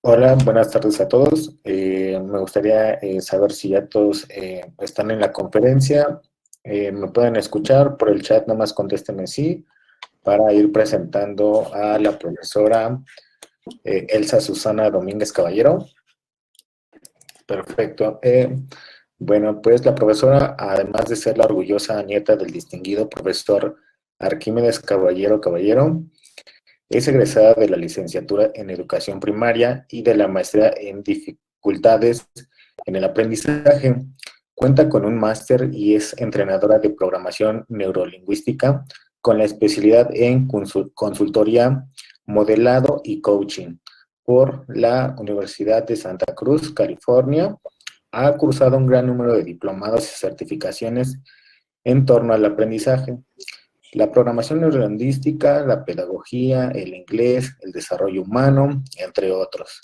Hola, buenas tardes a todos. Me gustaría saber si ya todos están en la conferencia. ¿Me pueden escuchar? Por el chat nomás contéstenme sí, para ir presentando a la profesora Elsa Susana Domínguez Caballero. Perfecto. Bueno, pues la profesora, además de ser la orgullosa nieta del distinguido profesor Arquímedes Caballero, es egresada de la licenciatura en Educación Primaria y de la maestría en Dificultades en el Aprendizaje. Cuenta con un máster y es entrenadora de programación neurolingüística con la especialidad en consultoría, modelado y coaching por la Universidad de Santa Cruz, California. Ha cursado un gran número de diplomados y certificaciones en torno al aprendizaje, la programación neurolingüística, la pedagogía, el inglés, el desarrollo humano, entre otros.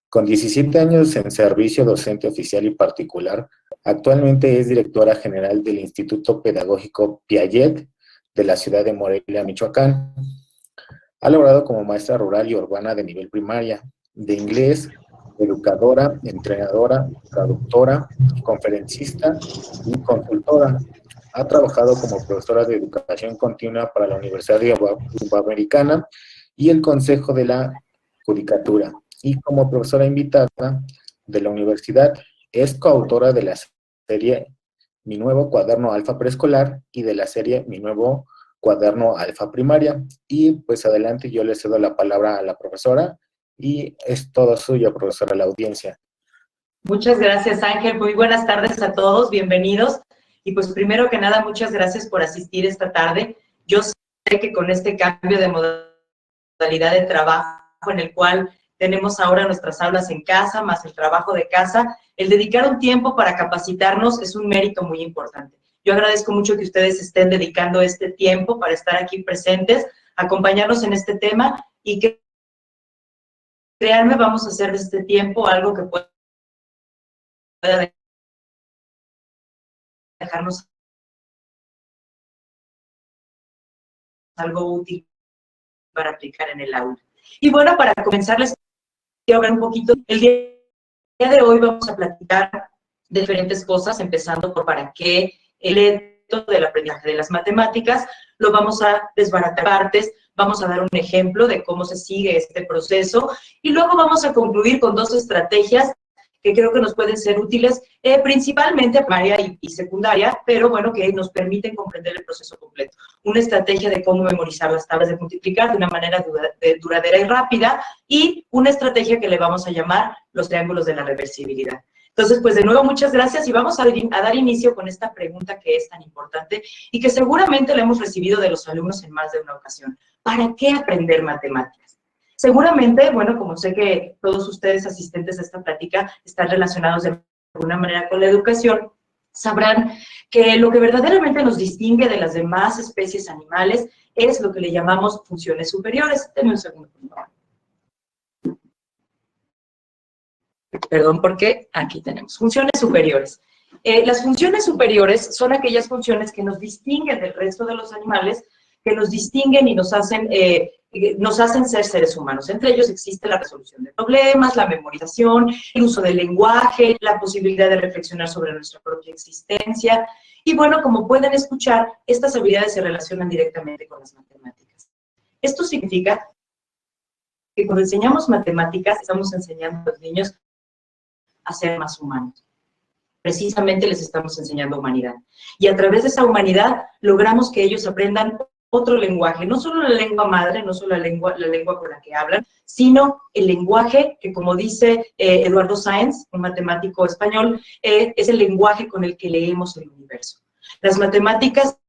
Con 17 años en servicio docente oficial y particular, actualmente es directora general del Instituto Pedagógico Piaget de la ciudad de Morelia, Michoacán. Ha logrado como maestra rural y urbana de nivel primaria, de inglés, educadora, entrenadora, traductora, conferencista y consultora. Ha trabajado como profesora de educación continua para la Universidad Iberoamericana y el Consejo de la Judicatura. Y como profesora invitada de la universidad, es coautora de la serie Mi Nuevo Cuaderno Alfa Preescolar y de la serie Mi Nuevo Cuaderno Alfa Primaria. Y pues adelante, yo le cedo la palabra a la profesora y es todo suyo, profesora, la audiencia. Muchas gracias, Ángel. Muy buenas tardes a todos, bienvenidos. Y pues primero que nada, muchas gracias por asistir esta tarde. Yo sé que con este cambio de modalidad de trabajo en el cual tenemos ahora nuestras aulas en casa, más el trabajo de casa, el dedicar un tiempo para capacitarnos es un mérito muy importante. Yo agradezco mucho que ustedes estén dedicando este tiempo para estar aquí presentes, acompañarnos en este tema y que, créanme, vamos a hacer de este tiempo algo que pueda dejarnos algo útil para aplicar en el aula. Y bueno, para comenzar les quiero hablar un poquito. El día de hoy vamos a platicar de diferentes cosas, empezando por para qué el reto del aprendizaje de las matemáticas. Lo vamos a desbaratar partes, vamos a dar un ejemplo de cómo se sigue este proceso y luego vamos a concluir con dos estrategias que creo que nos pueden ser útiles, principalmente primaria y secundaria, pero bueno, que nos permiten comprender el proceso completo. Una estrategia de cómo memorizar las tablas de multiplicar de una manera duradera y rápida, y una estrategia que le vamos a llamar los triángulos de la reversibilidad. Entonces, pues de nuevo, muchas gracias y vamos a dar inicio con esta pregunta que es tan importante y que seguramente la hemos recibido de los alumnos en más de una ocasión. ¿Para qué aprender matemáticas? Seguramente, bueno, como sé que todos ustedes asistentes a esta plática están relacionados de alguna manera con la educación, sabrán que lo que verdaderamente nos distingue de las demás especies animales es lo que le llamamos funciones superiores. Denme un segundo, por favor. Perdón, porque aquí tenemos funciones superiores. Las funciones superiores son aquellas funciones que nos distinguen del resto de los animales, que nos distinguen y nos hacen ser seres humanos. Entre ellos existe la resolución de problemas, la memorización, el uso del lenguaje, la posibilidad de reflexionar sobre nuestra propia existencia. Y bueno, como pueden escuchar, estas habilidades se relacionan directamente con las matemáticas. Esto significa que cuando enseñamos matemáticas, estamos enseñando a los niños a ser más humanos. Precisamente les estamos enseñando humanidad. Y a través de esa humanidad logramos que ellos aprendan otro lenguaje, no solo la lengua madre, no solo la lengua con la que hablan, sino el lenguaje que, como dice Eduardo Sáenz, un matemático español, es el lenguaje con el que leemos el universo. Las matemáticas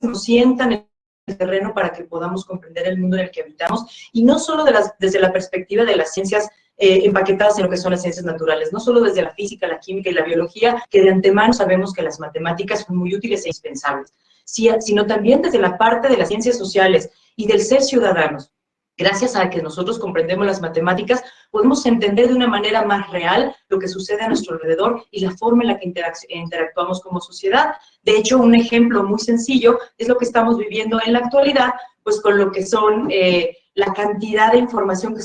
nos sientan en el terreno para que podamos comprender el mundo en el que habitamos, y no solo desde la perspectiva de las ciencias empaquetadas en lo que son las ciencias naturales, no solo desde la física, la química y la biología, que de antemano sabemos que las matemáticas son muy útiles e indispensables, sino también desde la parte de las ciencias sociales y del ser ciudadanos. Gracias a que nosotros comprendemos las matemáticas, podemos entender de una manera más real lo que sucede a nuestro alrededor y la forma en la que interactuamos como sociedad. De hecho, un ejemplo muy sencillo es lo que estamos viviendo en la actualidad, pues con lo que son la cantidad de información que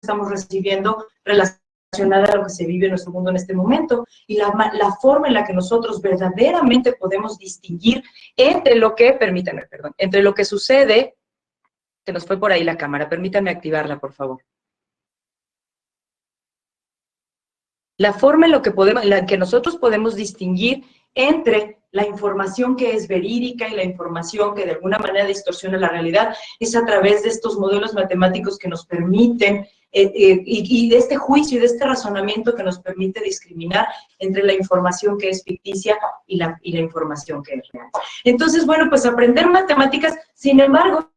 estamos recibiendo relacionada a lo que se vive en nuestro mundo en este momento, y la forma en la que nosotros verdaderamente podemos distinguir entre lo que, permítanme, perdón, entre lo que sucede, se nos fue por ahí la cámara, permítanme activarla, por favor. La forma en la que nosotros podemos distinguir entre la información que es verídica y la información que de alguna manera distorsiona la realidad es a través de estos modelos matemáticos que nos permiten, y de este juicio y de este razonamiento que nos permite discriminar entre la información que es ficticia y la información que es real. Entonces, bueno, pues aprender matemáticas, sin embargo,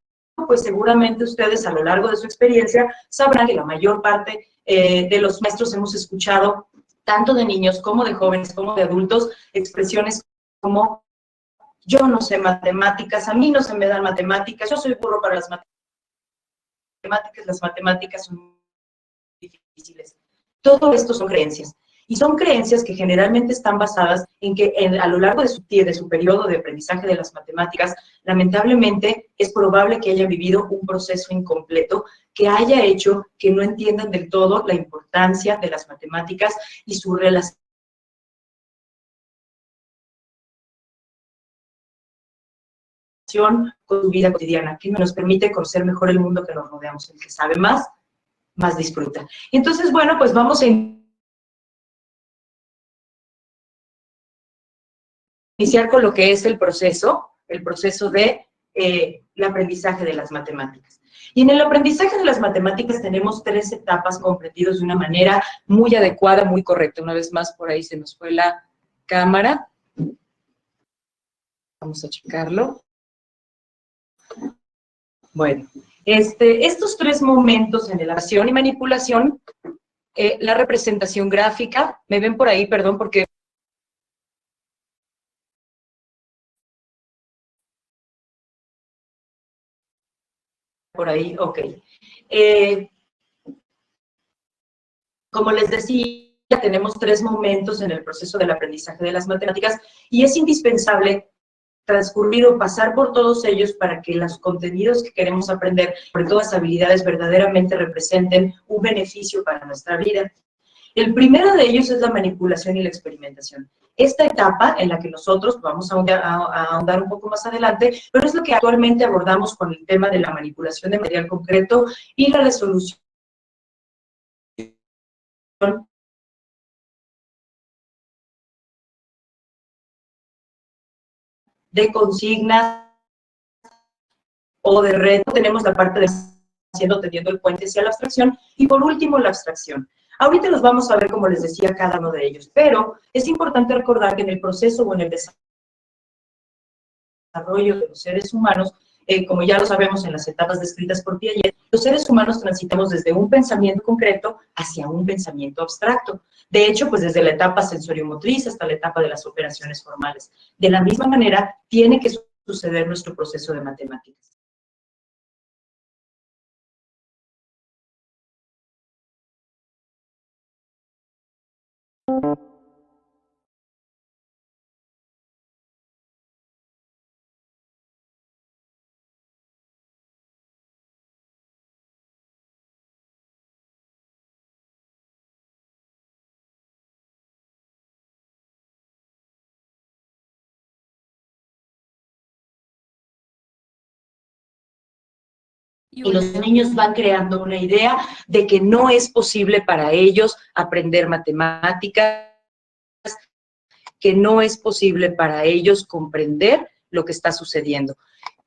pues seguramente ustedes a lo largo de su experiencia sabrán que la mayor parte de los maestros hemos escuchado, tanto de niños como de jóvenes, como de adultos, expresiones como yo no sé matemáticas, a mí no se me dan matemáticas, yo soy burro para las matemáticas son muy difíciles. Todo esto son creencias. Y son creencias que generalmente están basadas en que a lo largo de su periodo de aprendizaje de las matemáticas, lamentablemente es probable que haya vivido un proceso incompleto que haya hecho que no entiendan del todo la importancia de las matemáticas y su relación con su vida cotidiana, que nos permite conocer mejor el mundo que nos rodeamos. El que sabe más, más disfruta. Entonces, bueno, pues vamos a iniciar con lo que es el proceso de el aprendizaje de las matemáticas. Y en el aprendizaje de las matemáticas tenemos 3 etapas comprendidas de una manera muy adecuada, muy correcta. Una vez más, por ahí se nos fue la cámara. Vamos a checarlo. Bueno, estos 3 momentos en elaboración y manipulación, la representación gráfica, me ven por ahí, perdón, porque por ahí, ok. Como les decía, tenemos 3 momentos en el proceso del aprendizaje de las matemáticas y es indispensable transcurrir o pasar por todos ellos para que los contenidos que queremos aprender, sobre todo las habilidades, verdaderamente representen un beneficio para nuestra vida. El primero de ellos es la manipulación y la experimentación. Esta etapa en la que nosotros vamos a ahondar un poco más adelante, pero es lo que actualmente abordamos con el tema de la manipulación de material concreto y la resolución de consignas o de reto. Tenemos la parte de teniendo el puente hacia la abstracción y por último la abstracción. Ahorita los vamos a ver, como les decía, cada uno de ellos, pero es importante recordar que en el proceso o en el desarrollo de los seres humanos, como ya lo sabemos en las etapas descritas por Piaget, los seres humanos transitamos desde un pensamiento concreto hacia un pensamiento abstracto. De hecho, pues desde la etapa sensoriomotriz hasta la etapa de las operaciones formales. De la misma manera, tiene que suceder nuestro proceso de matemáticas. Y los niños van creando una idea de que no es posible para ellos aprender matemáticas, que no es posible para ellos comprender lo que está sucediendo.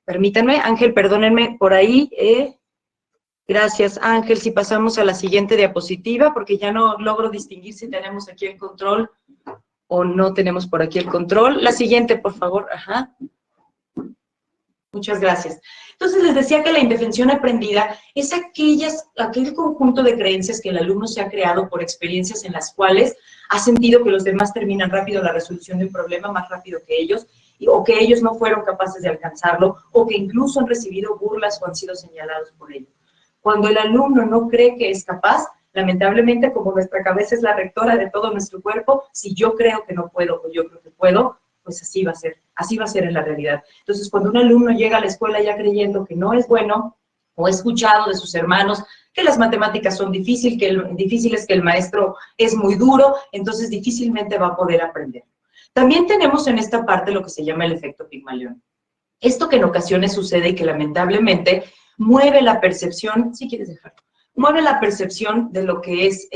Permítanme, Ángel, perdónenme, por ahí, gracias, Ángel, si pasamos a la siguiente diapositiva, porque ya no logro distinguir si tenemos aquí el control o no tenemos por aquí el control. La siguiente, por favor, ajá. Muchas gracias. Entonces, les decía que la indefensión aprendida es aquel conjunto de creencias que el alumno se ha creado por experiencias en las cuales ha sentido que los demás terminan rápido la resolución de un problema más rápido que ellos, o que ellos no fueron capaces de alcanzarlo, o que incluso han recibido burlas o han sido señalados por ello. Cuando el alumno no cree que es capaz, lamentablemente, como nuestra cabeza es la rectora de todo nuestro cuerpo, si yo creo que no puedo o yo creo que puedo, pues así va a ser en la realidad. Entonces, cuando un alumno llega a la escuela ya creyendo que no es bueno, o ha escuchado de sus hermanos que las matemáticas son difíciles, que el maestro es muy duro, entonces difícilmente va a poder aprender. También tenemos en esta parte lo que se llama el efecto Pigmalión. Esto que en ocasiones sucede y que lamentablemente mueve la percepción, si quieres dejarlo, mueve la percepción de lo que es,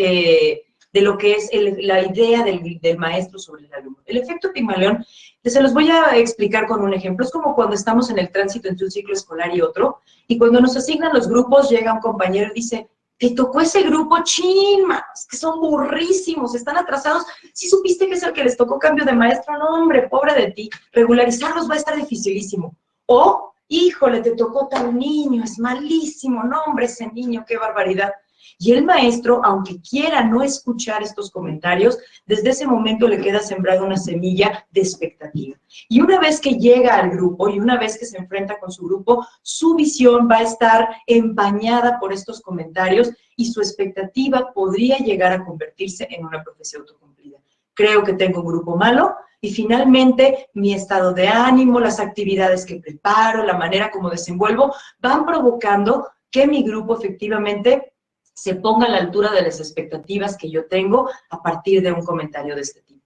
la idea del maestro sobre el alumno. El efecto Pigmalión, se los voy a explicar con un ejemplo. Es como cuando estamos en el tránsito entre un ciclo escolar y otro, y cuando nos asignan los grupos, llega un compañero y dice, te tocó ese grupo, chin, manos, que son burrísimos, están atrasados. ¿Sí supiste que es el que les tocó cambio de maestro? No, hombre, pobre de ti, regularizarlos va a estar dificilísimo. O, híjole, te tocó tal niño, es malísimo, no, hombre, ese niño, qué barbaridad. Y el maestro, aunque quiera no escuchar estos comentarios, desde ese momento le queda sembrada una semilla de expectativa. Y una vez que llega al grupo y una vez que se enfrenta con su grupo, su visión va a estar empañada por estos comentarios y su expectativa podría llegar a convertirse en una profecía autocumplida. Creo que tengo un grupo malo y finalmente mi estado de ánimo, las actividades que preparo, la manera como desenvuelvo, van provocando que mi grupo efectivamente se ponga a la altura de las expectativas que yo tengo a partir de un comentario de este tipo.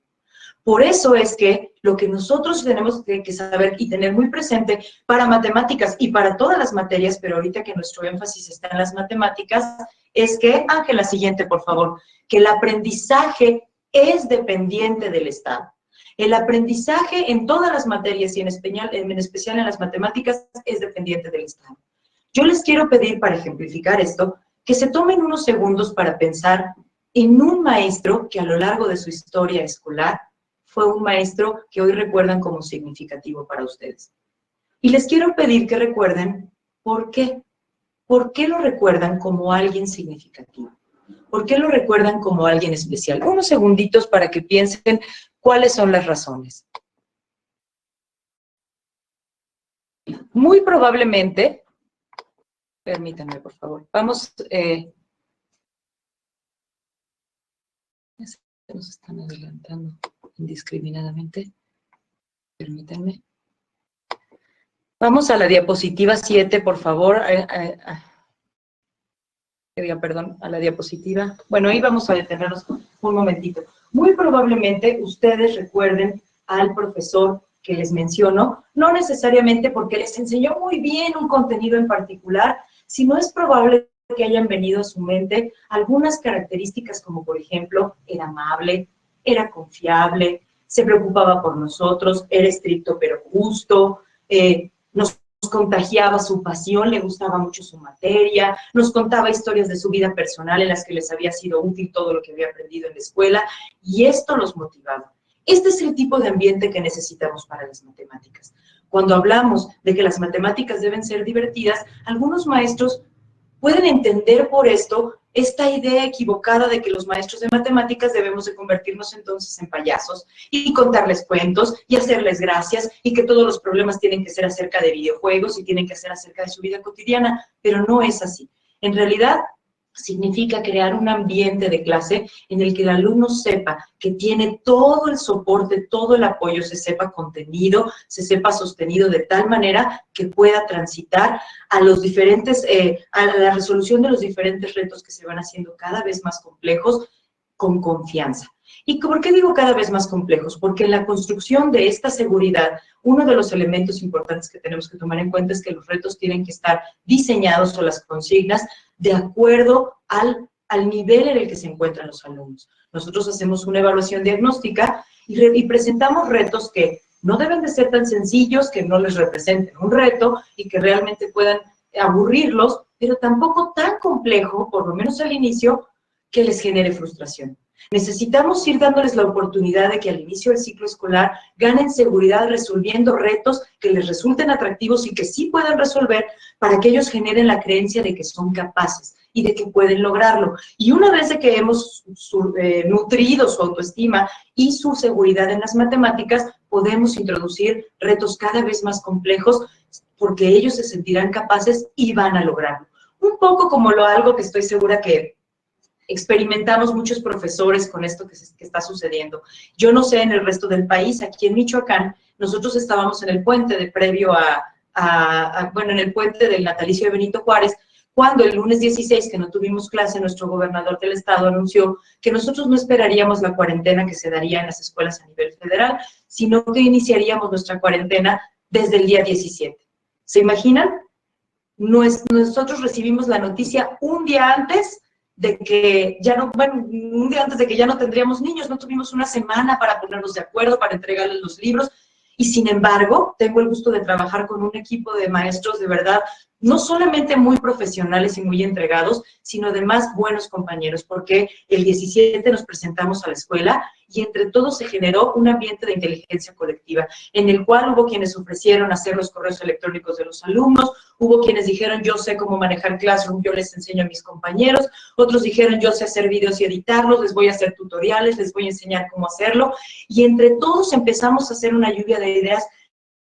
Por eso es que lo que nosotros tenemos que saber y tener muy presente para matemáticas y para todas las materias, pero ahorita que nuestro énfasis está en las matemáticas, es que, Ángela, siguiente, por favor, que el aprendizaje es dependiente del estado. El aprendizaje en todas las materias y en especial en las matemáticas es dependiente del estado. Yo les quiero pedir, para ejemplificar esto, que se tomen unos segundos para pensar en un maestro que a lo largo de su historia escolar fue un maestro que hoy recuerdan como significativo para ustedes. Y les quiero pedir que recuerden por qué. ¿Por qué lo recuerdan como alguien significativo? ¿Por qué lo recuerdan como alguien especial? Unos segunditos para que piensen cuáles son las razones. Muy probablemente, permítanme, por favor. Vamos, nos están adelantando indiscriminadamente. Permítanme. Vamos a la diapositiva 7, por favor. Perdón, a la diapositiva. Bueno, ahí vamos a detenernos un momentito. Muy probablemente ustedes recuerden al profesor que les menciono, no necesariamente porque les enseñó muy bien un contenido en particular, sino es probable que hayan venido a su mente algunas características como, por ejemplo, era amable, era confiable, se preocupaba por nosotros, era estricto pero justo, nos contagiaba su pasión, le gustaba mucho su materia, nos contaba historias de su vida personal en las que les había sido útil todo lo que había aprendido en la escuela, y esto los motivaba. Este es el tipo de ambiente que necesitamos para las matemáticas. Cuando hablamos de que las matemáticas deben ser divertidas, algunos maestros pueden entender por esto esta idea equivocada de que los maestros de matemáticas debemos de convertirnos entonces en payasos y contarles cuentos y hacerles gracias y que todos los problemas tienen que ser acerca de videojuegos y tienen que ser acerca de su vida cotidiana, pero no es así. En realidad, significa crear un ambiente de clase en el que el alumno sepa que tiene todo el soporte, todo el apoyo, se sepa contenido, se sepa sostenido de tal manera que pueda transitar a los diferentes, a la resolución de los diferentes retos que se van haciendo cada vez más complejos con confianza. ¿Y por qué digo cada vez más complejos? Porque en la construcción de esta seguridad, uno de los elementos importantes que tenemos que tomar en cuenta es que los retos tienen que estar diseñados o las consignas de acuerdo al nivel en el que se encuentran los alumnos. Nosotros hacemos una evaluación diagnóstica y presentamos retos que no deben de ser tan sencillos, que no les representen un reto y que realmente puedan aburrirlos, pero tampoco tan complejo, por lo menos al inicio, que les genere frustración. Necesitamos ir dándoles la oportunidad de que al inicio del ciclo escolar ganen seguridad resolviendo retos que les resulten atractivos y que sí puedan resolver para que ellos generen la creencia de que son capaces y de que pueden lograrlo. Y una vez de que hemos nutrido su autoestima y su seguridad en las matemáticas, podemos introducir retos cada vez más complejos porque ellos se sentirán capaces y van a lograrlo. Un poco como algo que estoy segura que experimentamos muchos profesores con esto que está sucediendo. Yo no sé en el resto del país, aquí en Michoacán, nosotros estábamos en el puente de previo bueno, en el puente del natalicio de Benito Juárez, cuando el lunes 16, que no tuvimos clase, nuestro gobernador del estado anunció que nosotros no esperaríamos la cuarentena que se daría en las escuelas a nivel federal, sino que iniciaríamos nuestra cuarentena desde el día 17. ¿Se imaginan? Nosotros recibimos la noticia un día antes de que ya no, bueno, un día antes de que ya no tendríamos niños, no tuvimos una semana para ponernos de acuerdo, para entregarles los libros, y sin embargo, tengo el gusto de trabajar con un equipo de maestros de verdad, no solamente muy profesionales y muy entregados, sino además buenos compañeros, porque el 17 nos presentamos a la escuela y entre todos se generó un ambiente de inteligencia colectiva, en el cual hubo quienes ofrecieron hacer los correos electrónicos de los alumnos, hubo quienes dijeron, yo sé cómo manejar Classroom, yo les enseño a mis compañeros, otros dijeron, yo sé hacer videos y editarlos, les voy a hacer tutoriales, les voy a enseñar cómo hacerlo, y entre todos empezamos a hacer una lluvia de ideas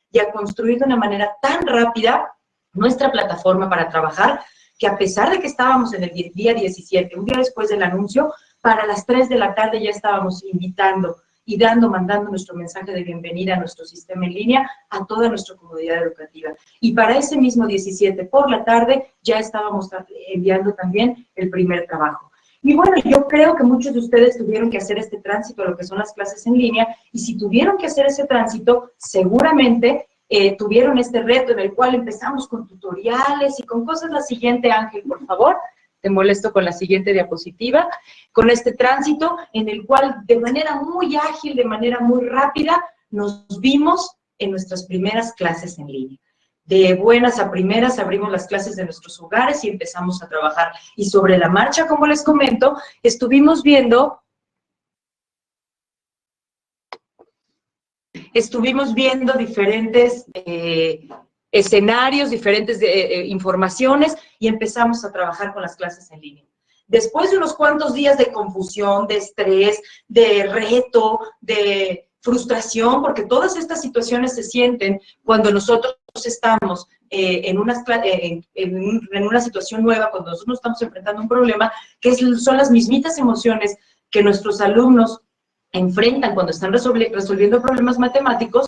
y a construir de una manera tan rápida nuestra plataforma para trabajar, que a pesar de que estábamos en el día 17, un día después del anuncio, para las 3 de la tarde ya estábamos invitando y mandando nuestro mensaje de bienvenida a nuestro sistema en línea a toda nuestra comunidad educativa. Y para ese mismo 17 por la tarde ya estábamos enviando también el primer trabajo. Y bueno, yo creo que muchos de ustedes tuvieron que hacer este tránsito a lo que son las clases en línea, y si tuvieron que hacer ese tránsito, seguramente tuvieron este reto en el cual empezamos con tutoriales y con cosas. La siguiente, Ángel, por favor. Te molesto con la siguiente diapositiva. Con este tránsito en el cual de manera muy ágil, de manera muy rápida, nos vimos en nuestras primeras clases en línea. De buenas a primeras abrimos las clases de nuestros hogares y empezamos a trabajar. Y sobre la marcha, como les comento, estuvimos viendo diferentes escenarios, diferentes informaciones, y empezamos a trabajar con las clases en línea. Después de unos cuantos días de confusión, de estrés, de reto, de frustración, porque todas estas situaciones se sienten cuando nosotros estamos en una situación nueva, cuando nosotros nos estamos enfrentando a un problema, que son las mismitas emociones que nuestros alumnos enfrentan cuando están resolviendo problemas matemáticos.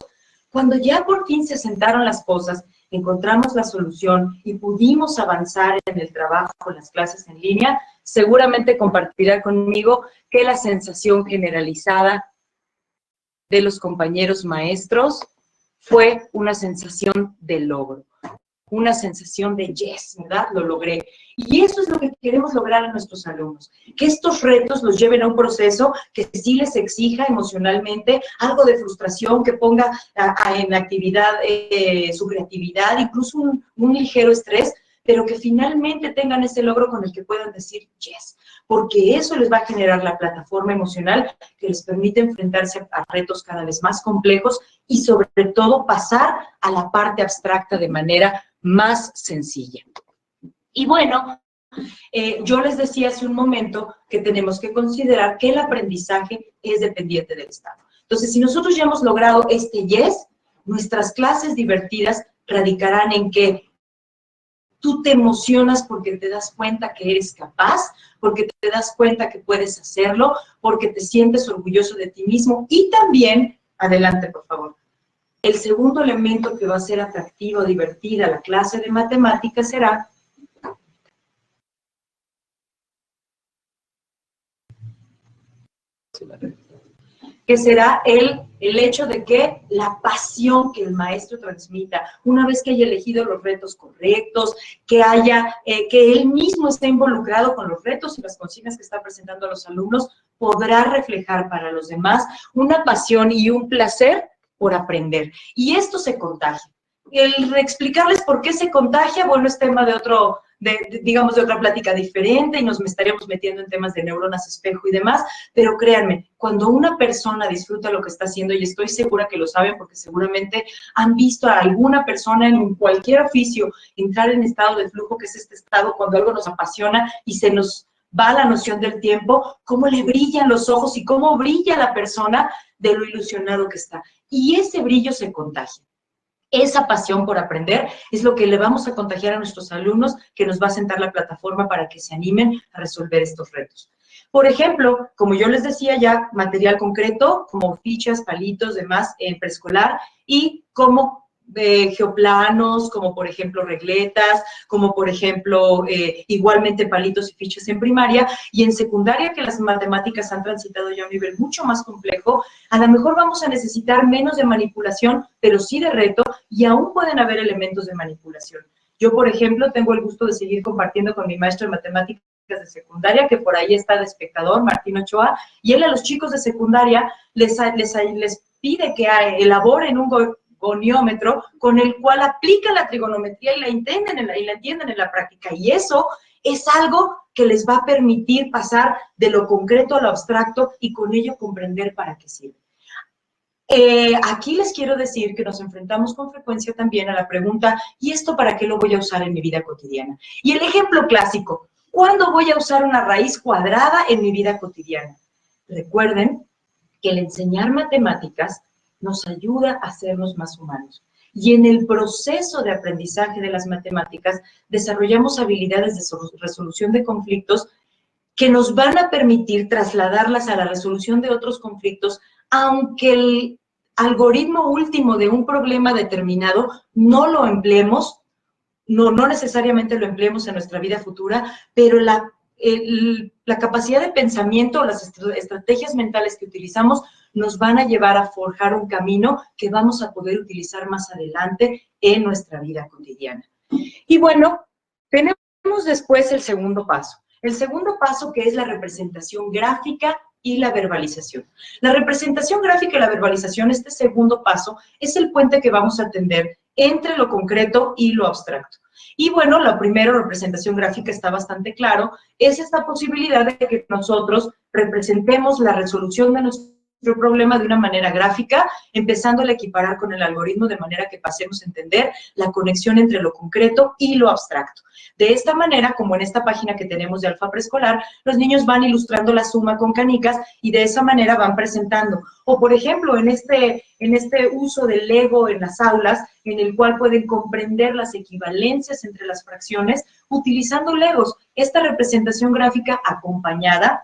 Cuando ya por fin se sentaron las cosas, encontramos la solución y pudimos avanzar en el trabajo con las clases en línea, seguramente compartirá conmigo que la sensación generalizada de los compañeros maestros fue una sensación de logro, una sensación de yes, ¿verdad? Lo logré. Y eso es lo que queremos lograr a nuestros alumnos, que estos retos los lleven a un proceso que sí les exija emocionalmente algo de frustración, que ponga en actividad su creatividad, incluso un ligero estrés, pero que finalmente tengan ese logro con el que puedan decir yes, porque eso les va a generar la plataforma emocional que les permite enfrentarse a retos cada vez más complejos y sobre todo pasar a la parte abstracta de manera más sencilla. Y bueno, yo les decía hace un momento que tenemos que considerar que el aprendizaje es dependiente del estado. Entonces, si nosotros ya hemos logrado este yes, nuestras clases divertidas radicarán en que tú te emocionas porque te das cuenta que eres capaz, porque te das cuenta que puedes hacerlo, porque te sientes orgulloso de ti mismo. Y también, adelante por favor, el segundo elemento que va a ser atractivo, divertida la clase de matemáticas será el hecho de que la pasión que el maestro transmita, una vez que haya elegido los retos correctos, que él mismo esté involucrado con los retos y las consignas que está presentando a los alumnos, podrá reflejar para los demás una pasión y un placer por aprender. Y esto se contagia. El explicarles por qué se contagia, bueno, es tema de digamos, de otra plática diferente, y nos estaremos metiendo en temas de neuronas espejo y demás, pero créanme, cuando una persona disfruta lo que está haciendo, y estoy segura que lo saben porque seguramente han visto a alguna persona en cualquier oficio entrar en estado de flujo, que es este estado cuando algo nos apasiona y se nos va la noción del tiempo, cómo le brillan los ojos y cómo brilla la persona de lo ilusionado que está. Y ese brillo se contagia. Esa pasión por aprender es lo que le vamos a contagiar a nuestros alumnos, que nos va a sentar la plataforma para que se animen a resolver estos retos. Por ejemplo, como yo les decía ya, material concreto, como fichas, palitos, demás, en preescolar, y cómo geoplanos, como por ejemplo regletas, como por ejemplo igualmente palitos y fichas en primaria, y en secundaria, que las matemáticas han transitado ya a un nivel mucho más complejo, a lo mejor vamos a necesitar menos de manipulación, pero sí de reto, y aún pueden haber elementos de manipulación. Yo, por ejemplo, tengo el gusto de seguir compartiendo con mi maestro de matemáticas de secundaria, que por ahí está de espectador, Martín Ochoa, y él a los chicos de secundaria les pide que elaboren un goniómetro con el cual aplican la trigonometría y la entienden en la práctica. Y eso es algo que les va a permitir pasar de lo concreto a lo abstracto y con ello comprender para qué sirve. Aquí les quiero decir que nos enfrentamos con frecuencia también a la pregunta, ¿y esto para qué lo voy a usar en mi vida cotidiana? Y el ejemplo clásico, ¿cuándo voy a usar una raíz cuadrada en mi vida cotidiana? Recuerden que el enseñar matemáticas nos ayuda a hacernos más humanos. Y en el proceso de aprendizaje de las matemáticas desarrollamos habilidades de resolución de conflictos que nos van a permitir trasladarlas a la resolución de otros conflictos, aunque el algoritmo último de un problema determinado no lo empleemos, no necesariamente lo empleemos en nuestra vida futura, pero la capacidad de pensamiento, las estrategias mentales que utilizamos nos van a llevar a forjar un camino que vamos a poder utilizar más adelante en nuestra vida cotidiana. Y bueno, tenemos después el segundo paso. El segundo paso, que es la representación gráfica y la verbalización. La representación gráfica y la verbalización, este segundo paso, es el puente que vamos a tender entre lo concreto y lo abstracto. Y bueno, lo primero, representación gráfica, está bastante claro, es esta posibilidad de que nosotros representemos la resolución de nuestro problema de una manera gráfica, empezando a equiparar con el algoritmo de manera que pasemos a entender la conexión entre lo concreto y lo abstracto. De esta manera, como en esta página que tenemos de Alfa Preescolar, los niños van ilustrando la suma con canicas y de esa manera van presentando. O, por ejemplo, en este uso del Lego en las aulas, en el cual pueden comprender las equivalencias entre las fracciones utilizando Legos. Esta representación gráfica acompañada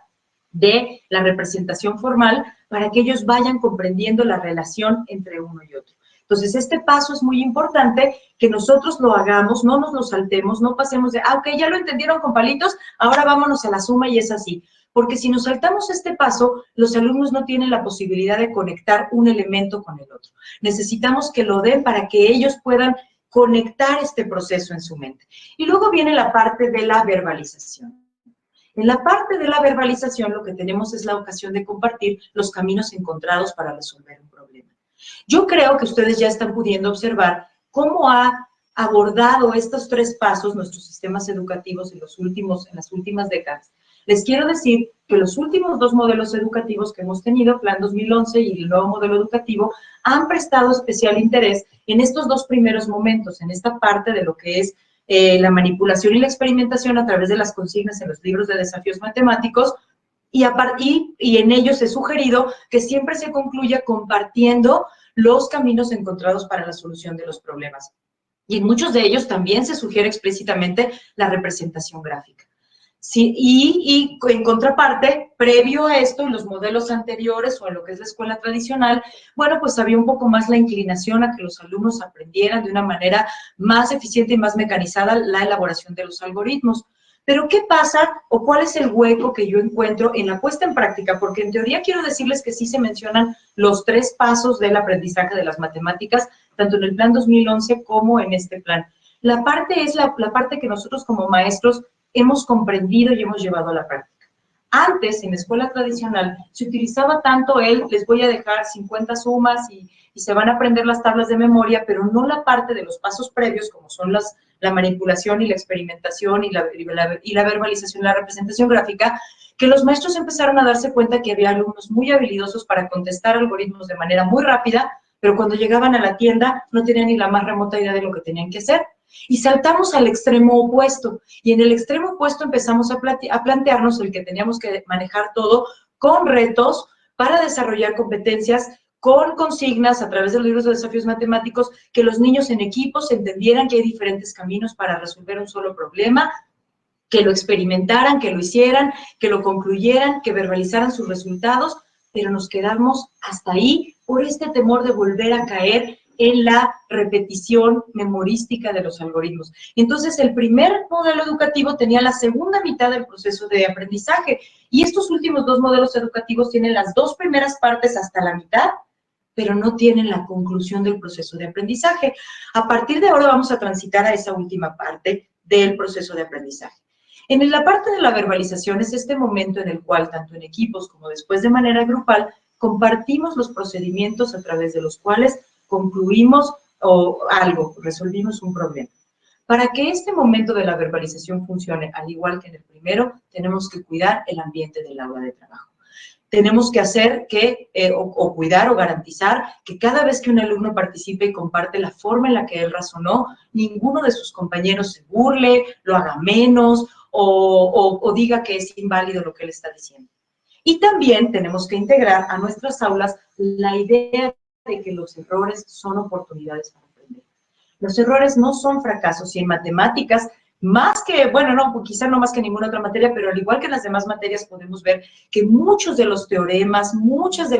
de la representación formal para que ellos vayan comprendiendo la relación entre uno y otro. Entonces, este paso es muy importante, que nosotros lo hagamos, no nos lo saltemos, no pasemos de, ok, ya lo entendieron con palitos, ahora vámonos a la suma y es así. Porque si nos saltamos este paso, los alumnos no tienen la posibilidad de conectar un elemento con el otro. Necesitamos que lo den para que ellos puedan conectar este proceso en su mente. Y luego viene la parte de la verbalización. En la parte de la verbalización, lo que tenemos es la ocasión de compartir los caminos encontrados para resolver un problema. Yo creo que ustedes ya están pudiendo observar cómo ha abordado estos tres pasos nuestros sistemas educativos en las últimas décadas. Les quiero decir que los últimos dos modelos educativos que hemos tenido, Plan 2011 y el nuevo modelo educativo, han prestado especial interés en estos dos primeros momentos, en esta parte de lo que es la manipulación y la experimentación a través de las consignas en los libros de desafíos matemáticos, y en ellos he sugerido que siempre se concluya compartiendo los caminos encontrados para la solución de los problemas. Y en muchos de ellos también se sugiere explícitamente la representación gráfica. Sí, y en contraparte, previo a esto, en los modelos anteriores o en lo que es la escuela tradicional, bueno, pues había un poco más la inclinación a que los alumnos aprendieran de una manera más eficiente y más mecanizada la elaboración de los algoritmos. Pero, ¿qué pasa o cuál es el hueco que yo encuentro en la puesta en práctica? Porque en teoría quiero decirles que sí se mencionan los tres pasos del aprendizaje de las matemáticas, tanto en el Plan 2011 como en este plan. La parte es la parte que nosotros como maestros hemos comprendido y hemos llevado a la práctica. Antes, en la escuela tradicional, se utilizaba tanto les voy a dejar 50 sumas y se van a aprender las tablas de memoria, pero no la parte de los pasos previos, como son la manipulación y la experimentación y la verbalización, la representación gráfica, que los maestros empezaron a darse cuenta que había alumnos muy habilidosos para contestar algoritmos de manera muy rápida, pero cuando llegaban a la tienda no tenían ni la más remota idea de lo que tenían que hacer. Y saltamos al extremo opuesto, y en el extremo opuesto empezamos a plantearnos el que teníamos que manejar todo con retos para desarrollar competencias, con consignas a través de los libros de desafíos matemáticos, que los niños en equipos entendieran que hay diferentes caminos para resolver un solo problema, que lo experimentaran, que lo hicieran, que lo concluyeran, que verbalizaran sus resultados, pero nos quedamos hasta ahí por este temor de volver a caer en la repetición memorística de los algoritmos. Entonces, el primer modelo educativo tenía la segunda mitad del proceso de aprendizaje, y estos últimos dos modelos educativos tienen las dos primeras partes hasta la mitad, pero no tienen la conclusión del proceso de aprendizaje. A partir de ahora vamos a transitar a esa última parte del proceso de aprendizaje. En la parte de la verbalización es este momento en el cual, tanto en equipos como después de manera grupal, compartimos los procedimientos a través de los cuales concluimos algo, resolvimos un problema. Para que este momento de la verbalización funcione, al igual que en el primero, tenemos que cuidar el ambiente del aula de trabajo. Tenemos que hacer que, cuidar o garantizar que cada vez que un alumno participe y comparte la forma en la que él razonó, ninguno de sus compañeros se burle, lo haga menos o diga que es inválido lo que él está diciendo. Y también tenemos que integrar a nuestras aulas la idea de que los errores son oportunidades para aprender. Los errores no son fracasos, y en matemáticas, más que, bueno, no, quizá no más que ninguna otra materia, pero al igual que en las demás materias podemos ver que muchos de los teoremas, muchos de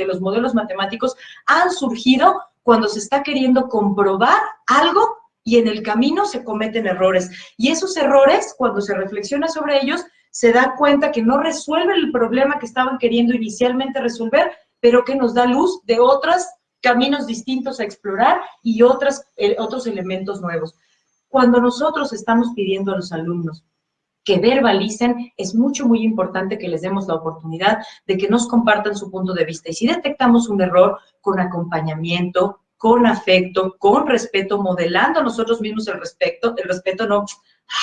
los modelos matemáticos han surgido cuando se está queriendo comprobar algo y en el camino se cometen errores. Y esos errores, cuando se reflexiona sobre ellos, se da cuenta que no resuelven el problema que estaban queriendo inicialmente resolver, pero que nos da luz de otros caminos distintos a explorar y otros elementos nuevos. Cuando nosotros estamos pidiendo a los alumnos que verbalicen, es muy importante que les demos la oportunidad de que nos compartan su punto de vista. Y si detectamos un error, con acompañamiento, con afecto, con respeto, modelando nosotros mismos el respeto no,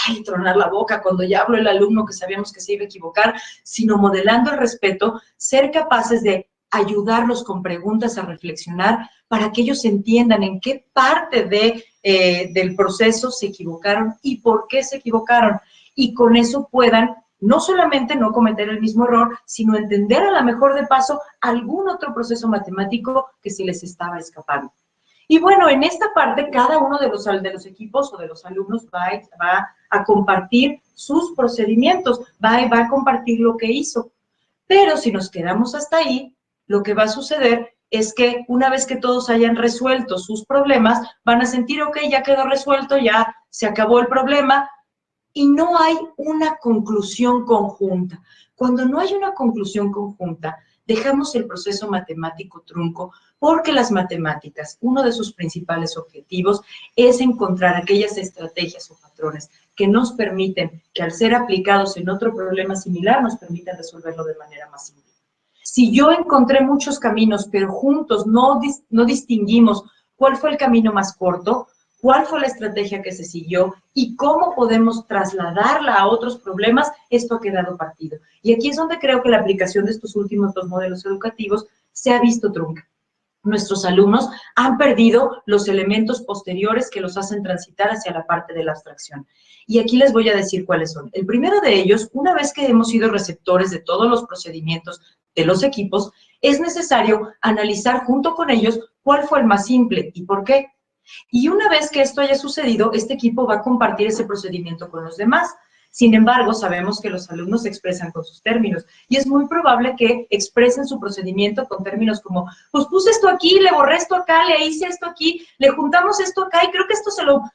ay, tronar la boca cuando ya habló el alumno que sabíamos que se iba a equivocar, sino modelando el respeto, ser capaces de ayudarlos con preguntas a reflexionar para que ellos entiendan en qué parte del proceso se equivocaron y por qué se equivocaron. Y con eso puedan no solamente no cometer el mismo error, sino entender a lo mejor de paso algún otro proceso matemático que se les estaba escapando. Y bueno, en esta parte cada uno de los equipos o de los alumnos va a compartir sus procedimientos, va a compartir lo que hizo. Pero si nos quedamos hasta ahí, lo que va a suceder es que una vez que todos hayan resuelto sus problemas, van a sentir, ok, ya quedó resuelto, ya se acabó el problema, y no hay una conclusión conjunta. Cuando no hay una conclusión conjunta, dejamos el proceso matemático trunco, porque las matemáticas, uno de sus principales objetivos es encontrar aquellas estrategias o patrones que nos permiten, que al ser aplicados en otro problema similar, nos permitan resolverlo de manera más simple. Si yo encontré muchos caminos, pero juntos no distinguimos cuál fue el camino más corto, cuál fue la estrategia que se siguió y cómo podemos trasladarla a otros problemas, esto ha quedado partido. Y aquí es donde creo que la aplicación de estos últimos dos modelos educativos se ha visto trunca. Nuestros alumnos han perdido los elementos posteriores que los hacen transitar hacia la parte de la abstracción. Y aquí les voy a decir cuáles son. El primero de ellos, una vez que hemos sido receptores de todos los procedimientos de los equipos, es necesario analizar junto con ellos cuál fue el más simple y por qué. Y una vez que esto haya sucedido, este equipo va a compartir ese procedimiento con los demás. Sin embargo, sabemos que los alumnos se expresan con sus términos y es muy probable que expresen su procedimiento con términos como, pues puse esto aquí, le borré esto acá, le hice esto aquí, le juntamos esto acá y creo que esto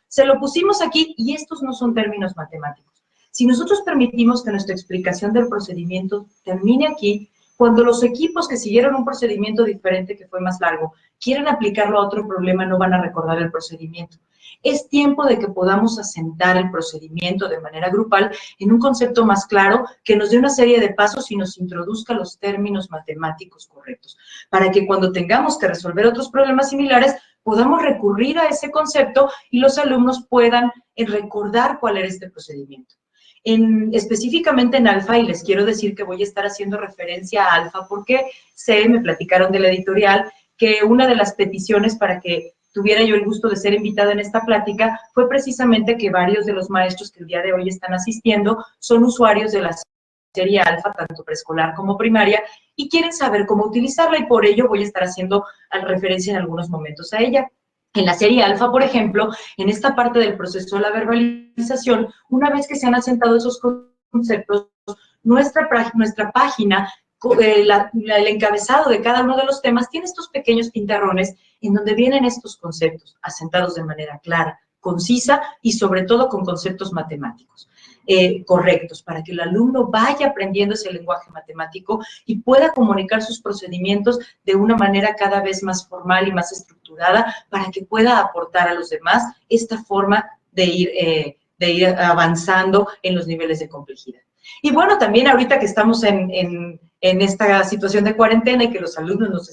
se lo pusimos aquí, y estos no son términos matemáticos. Si nosotros permitimos que nuestra explicación del procedimiento termine aquí, cuando los equipos que siguieron un procedimiento diferente que fue más largo quieren aplicarlo a otro problema, no van a recordar el procedimiento. Es tiempo de que podamos asentar el procedimiento de manera grupal en un concepto más claro que nos dé una serie de pasos y nos introduzca los términos matemáticos correctos, para que cuando tengamos que resolver otros problemas similares, podamos recurrir a ese concepto y los alumnos puedan recordar cuál era este procedimiento. Específicamente en Alfa, y les quiero decir que voy a estar haciendo referencia a Alfa porque me platicaron de la editorial que una de las peticiones para que tuviera yo el gusto de ser invitada en esta plática fue precisamente que varios de los maestros que el día de hoy están asistiendo son usuarios de la serie Alfa, tanto preescolar como primaria, y quieren saber cómo utilizarla, y por ello voy a estar haciendo referencia en algunos momentos a ella. En la serie Alfa, por ejemplo, en esta parte del proceso de la verbalización, una vez que se han asentado esos conceptos, nuestra página el encabezado de cada uno de los temas tiene estos pequeños pintarrones en donde vienen estos conceptos asentados de manera clara, concisa y sobre todo con conceptos matemáticos correctos, para que el alumno vaya aprendiendo ese lenguaje matemático y pueda comunicar sus procedimientos de una manera cada vez más formal y más estructurada, para que pueda aportar a los demás esta forma de ir avanzando en los niveles de complejidad. Y bueno, también ahorita que estamos en esta situación de cuarentena y que los alumnos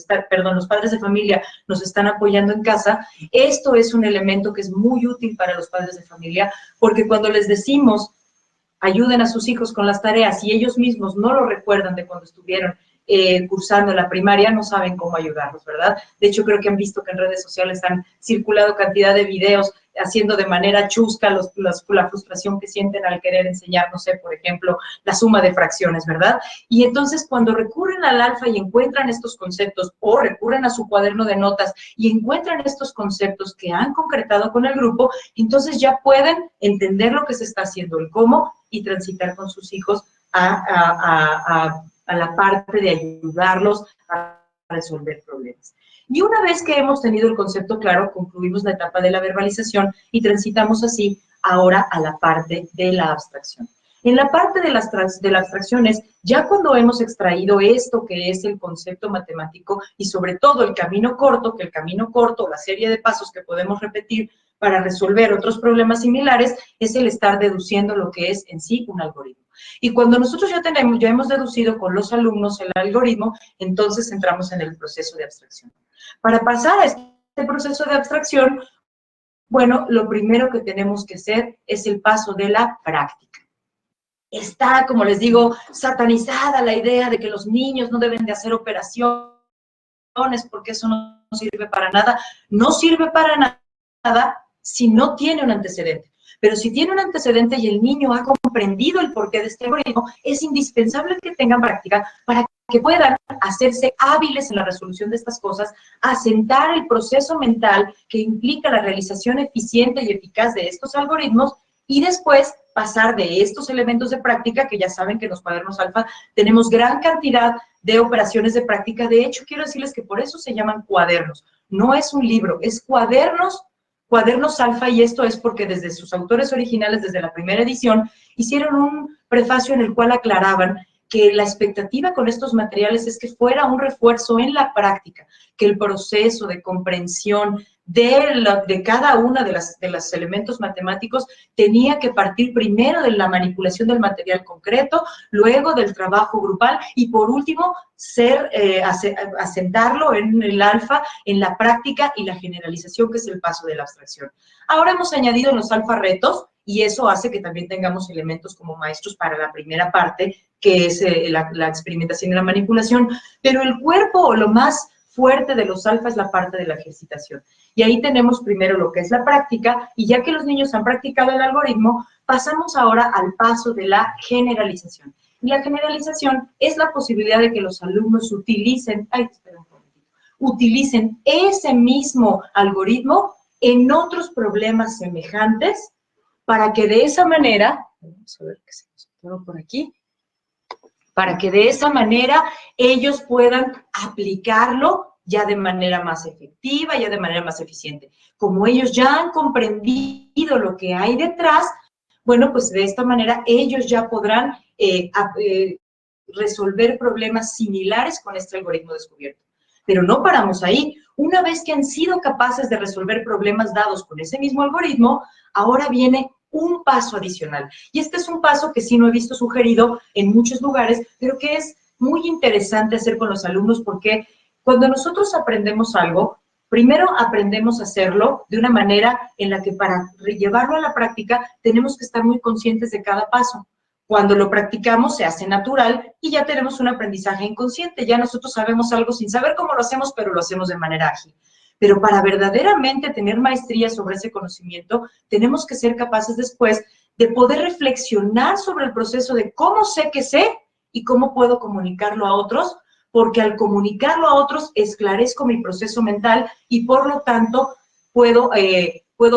los padres de familia nos están apoyando en casa, esto es un elemento que es muy útil para los padres de familia, porque cuando les decimos ayuden a sus hijos con las tareas y ellos mismos no lo recuerdan de cuando estuvieron cursando la primaria, no saben cómo ayudarlos, ¿verdad? De hecho, creo que han visto que en redes sociales han circulado cantidad de videos haciendo de manera chusca la frustración que sienten al querer enseñar, no sé, por ejemplo, la suma de fracciones, ¿verdad? Y entonces, cuando recurren al alfa y encuentran estos conceptos, o recurren a su cuaderno de notas y encuentran estos conceptos que han concretado con el grupo, entonces ya pueden entender lo que se está haciendo, el cómo, y transitar con sus hijos a la parte de ayudarlos a resolver problemas. Y una vez que hemos tenido el concepto claro, concluimos la etapa de la verbalización y transitamos así ahora a la parte de la abstracción. En la parte de las abstracciones, ya cuando hemos extraído esto que es el concepto matemático y sobre todo el camino corto, la serie de pasos que podemos repetir para resolver otros problemas similares, es el estar deduciendo lo que es en sí un algoritmo. Y cuando nosotros ya hemos deducido con los alumnos el algoritmo, entonces entramos en el proceso de abstracción. Para pasar a este proceso de abstracción, bueno, lo primero que tenemos que hacer es el paso de la práctica. Está, como les digo, satanizada la idea de que los niños no deben de hacer operaciones porque eso no sirve para nada. No sirve para nada si no tiene un antecedente. Pero si tiene un antecedente y el niño ha comprendido el porqué de este algoritmo, es indispensable que tengan práctica para que puedan hacerse hábiles en la resolución de estas cosas, asentar el proceso mental que implica la realización eficiente y eficaz de estos algoritmos y después pasar de estos elementos de práctica, que ya saben que en los cuadernos alfa tenemos gran cantidad de operaciones de práctica. De hecho, quiero decirles que por eso se llaman cuadernos. No es un libro, es cuadernos alfa, y esto es porque desde sus autores originales, desde la primera edición, hicieron un prefacio en el cual aclaraban que la expectativa con estos materiales es que fuera un refuerzo en la práctica, que el proceso de comprensión de cada una de los elementos matemáticos tenía que partir primero de la manipulación del material concreto, luego del trabajo grupal y por último asentarlo en el alfa, en la práctica y la generalización, que es el paso de la abstracción. Ahora hemos añadido en los alfa retos y eso hace que también tengamos elementos como maestros para la primera parte, que es la experimentación y la manipulación, pero el cuerpo o lo más fuerte de los alfa es la parte de la ejercitación. Y ahí tenemos primero lo que es la práctica, y ya que los niños han practicado el algoritmo, pasamos ahora al paso de la generalización. Y la generalización es la posibilidad de que los alumnos utilicen ese mismo algoritmo en otros problemas semejantes, para que de esa manera, vamos a ver qué se nos quedó por aquí, para que de esa manera ellos puedan aplicarlo ya de manera más efectiva, ya de manera más eficiente. Como ellos ya han comprendido lo que hay detrás, bueno, pues de esta manera ellos ya podrán resolver problemas similares con este algoritmo descubierto. Pero no paramos ahí. Una vez que han sido capaces de resolver problemas dados con ese mismo algoritmo, ahora viene un paso adicional. Y este es un paso que sí no he visto sugerido en muchos lugares, pero que es muy interesante hacer con los alumnos, porque cuando nosotros aprendemos algo, primero aprendemos a hacerlo de una manera en la que para llevarlo a la práctica tenemos que estar muy conscientes de cada paso. Cuando lo practicamos se hace natural y ya tenemos un aprendizaje inconsciente. Ya nosotros sabemos algo sin saber cómo lo hacemos, pero lo hacemos de manera ágil. Pero para verdaderamente tener maestría sobre ese conocimiento, tenemos que ser capaces después de poder reflexionar sobre el proceso de cómo sé que sé y cómo puedo comunicarlo a otros, porque al comunicarlo a otros esclarezco mi proceso mental y por lo tanto puedo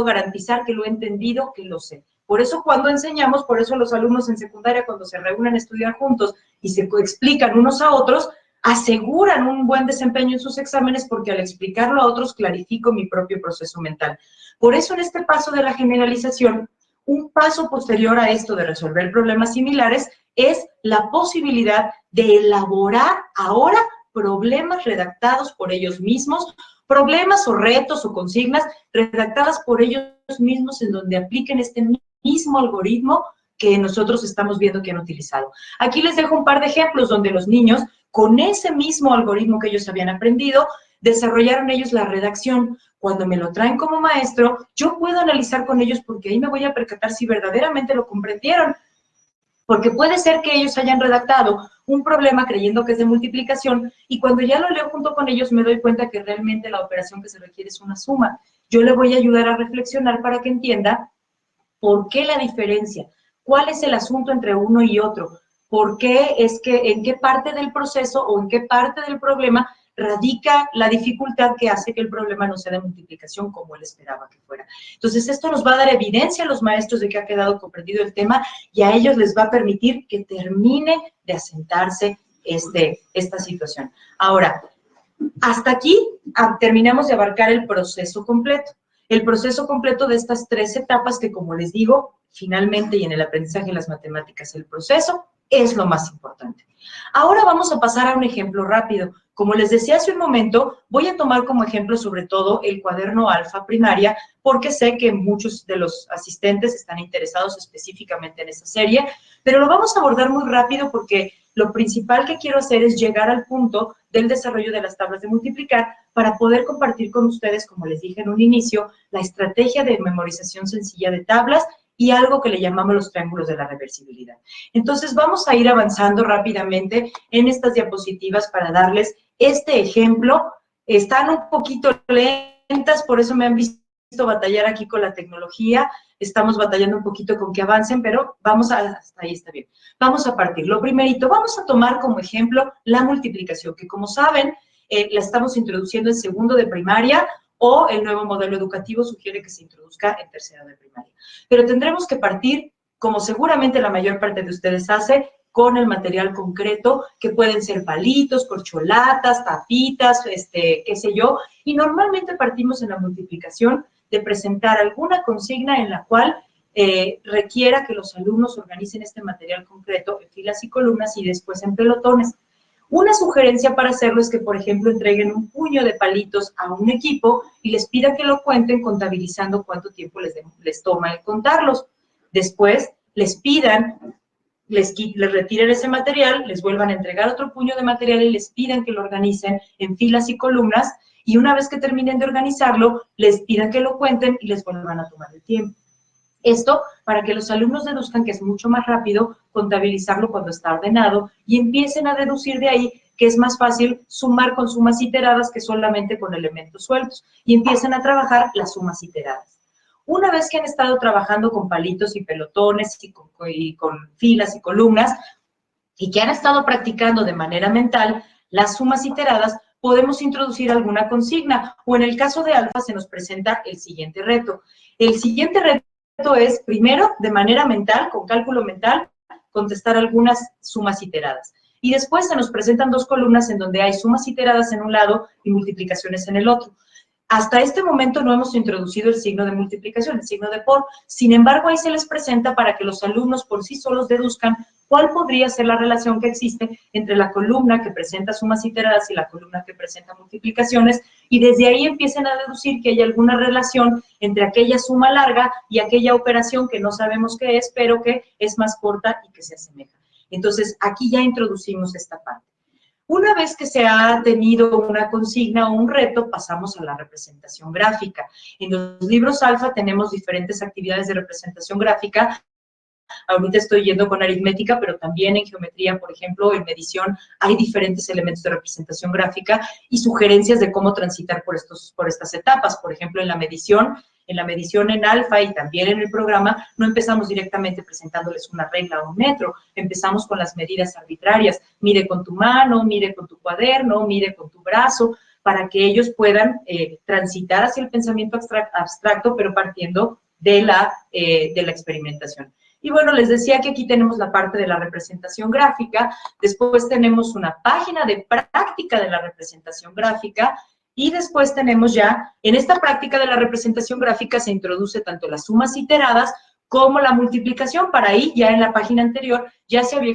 garantizar que lo he entendido, que lo sé. Por eso cuando enseñamos, por eso los alumnos en secundaria cuando se reúnen a estudiar juntos y se explican unos a otros, aseguran un buen desempeño en sus exámenes porque al explicarlo a otros clarifico mi propio proceso mental. Por eso en este paso de la generalización, un paso posterior a esto de resolver problemas similares es la posibilidad de elaborar ahora problemas redactados por ellos mismos, problemas o retos o consignas redactadas por ellos mismos en donde apliquen este mismo algoritmo que nosotros estamos viendo que han utilizado. Aquí les dejo un par de ejemplos donde los niños, con ese mismo algoritmo que ellos habían aprendido, desarrollaron ellos la redacción. Cuando me lo traen como maestro, yo puedo analizar con ellos porque ahí me voy a percatar si verdaderamente lo comprendieron. Porque puede ser que ellos hayan redactado un problema creyendo que es de multiplicación y cuando ya lo leo junto con ellos me doy cuenta que realmente la operación que se requiere es una suma. Yo le voy a ayudar a reflexionar para que entienda por qué la diferencia, cuál es el asunto entre uno y otro, por qué es que, en qué parte del proceso o en qué parte del problema radica la dificultad que hace que el problema no sea de multiplicación como él esperaba que fuera. Entonces, esto nos va a dar evidencia a los maestros de que ha quedado comprendido el tema y a ellos les va a permitir que termine de asentarse esta situación. Ahora, hasta aquí terminamos de abarcar el proceso completo. El proceso completo de estas 3 etapas que, como les digo, finalmente y en el aprendizaje de las matemáticas, el proceso es lo más importante. Ahora vamos a pasar a un ejemplo rápido. Como les decía hace un momento, voy a tomar como ejemplo sobre todo el cuaderno alfa primaria, porque sé que muchos de los asistentes están interesados específicamente en esta serie, pero lo vamos a abordar muy rápido porque lo principal que quiero hacer es llegar al punto del desarrollo de las tablas de multiplicar para poder compartir con ustedes, como les dije en un inicio, la estrategia de memorización sencilla de tablas y algo que le llamamos los triángulos de la reversibilidad. Entonces, vamos a ir avanzando rápidamente en estas diapositivas para darles este ejemplo. Están un poquito lentas, por eso me han visto batallar aquí con la tecnología. Estamos batallando un poquito con que avancen, pero vamos a, hasta ahí está bien. Vamos a partir. Lo primerito, vamos a tomar como ejemplo la multiplicación, que como saben, la estamos introduciendo en segundo de primaria, o el nuevo modelo educativo sugiere que se introduzca en tercero de primaria. Pero tendremos que partir, como seguramente la mayor parte de ustedes hace, con el material concreto, que pueden ser palitos, corcholatas, tapitas, qué sé yo, y normalmente partimos en la multiplicación de presentar alguna consigna en la cual requiera que los alumnos organicen este material concreto en filas y columnas y después en pelotones. Una sugerencia para hacerlo es que, por ejemplo, entreguen un puño de palitos a un equipo y les pidan que lo cuenten contabilizando cuánto tiempo les toma el contarlos. Después, les pidan, les retiren ese material, les vuelvan a entregar otro puño de material y les pidan que lo organicen en filas y columnas y una vez que terminen de organizarlo, les pidan que lo cuenten y les vuelvan a tomar el tiempo. Esto para que los alumnos deduzcan que es mucho más rápido contabilizarlo cuando está ordenado y empiecen a deducir de ahí que es más fácil sumar con sumas iteradas que solamente con elementos sueltos y empiecen a trabajar las sumas iteradas. Una vez que han estado trabajando con palitos y pelotones y con filas y columnas y que han estado practicando de manera mental las sumas iteradas, podemos introducir alguna consigna o en el caso de alfa se nos presenta el siguiente reto. El siguiente reto es, primero, de manera mental, con cálculo mental, contestar algunas sumas iteradas. Y después se nos presentan 2 columnas en donde hay sumas iteradas en un lado y multiplicaciones en el otro. Hasta este momento no hemos introducido el signo de multiplicación, el signo de por. Sin embargo, ahí se les presenta para que los alumnos por sí solos deduzcan cuál podría ser la relación que existe entre la columna que presenta sumas iteradas y la columna que presenta multiplicaciones, y desde ahí empiecen a deducir que hay alguna relación entre aquella suma larga y aquella operación que no sabemos qué es, pero que es más corta y que se asemeja. Entonces, aquí ya introducimos esta parte. Una vez que se ha tenido una consigna o un reto, pasamos a la representación gráfica. En los libros alfa tenemos diferentes actividades de representación gráfica. Ahorita estoy yendo con aritmética, pero también en geometría, por ejemplo, en medición, hay diferentes elementos de representación gráfica y sugerencias de cómo transitar por estas etapas. Por ejemplo, en la medición en alfa y también en el programa, no empezamos directamente presentándoles una regla o un metro, empezamos con las medidas arbitrarias. Mide con tu mano, mide con tu cuaderno, mide con tu brazo, para que ellos puedan transitar hacia el pensamiento abstracto, pero partiendo de la experimentación. Y bueno, les decía que aquí tenemos la parte de la representación gráfica, después tenemos una página de práctica de la representación gráfica, y después tenemos ya, en esta práctica de la representación gráfica se introduce tanto las sumas iteradas como la multiplicación. Para ahí, ya en la página anterior, ya se había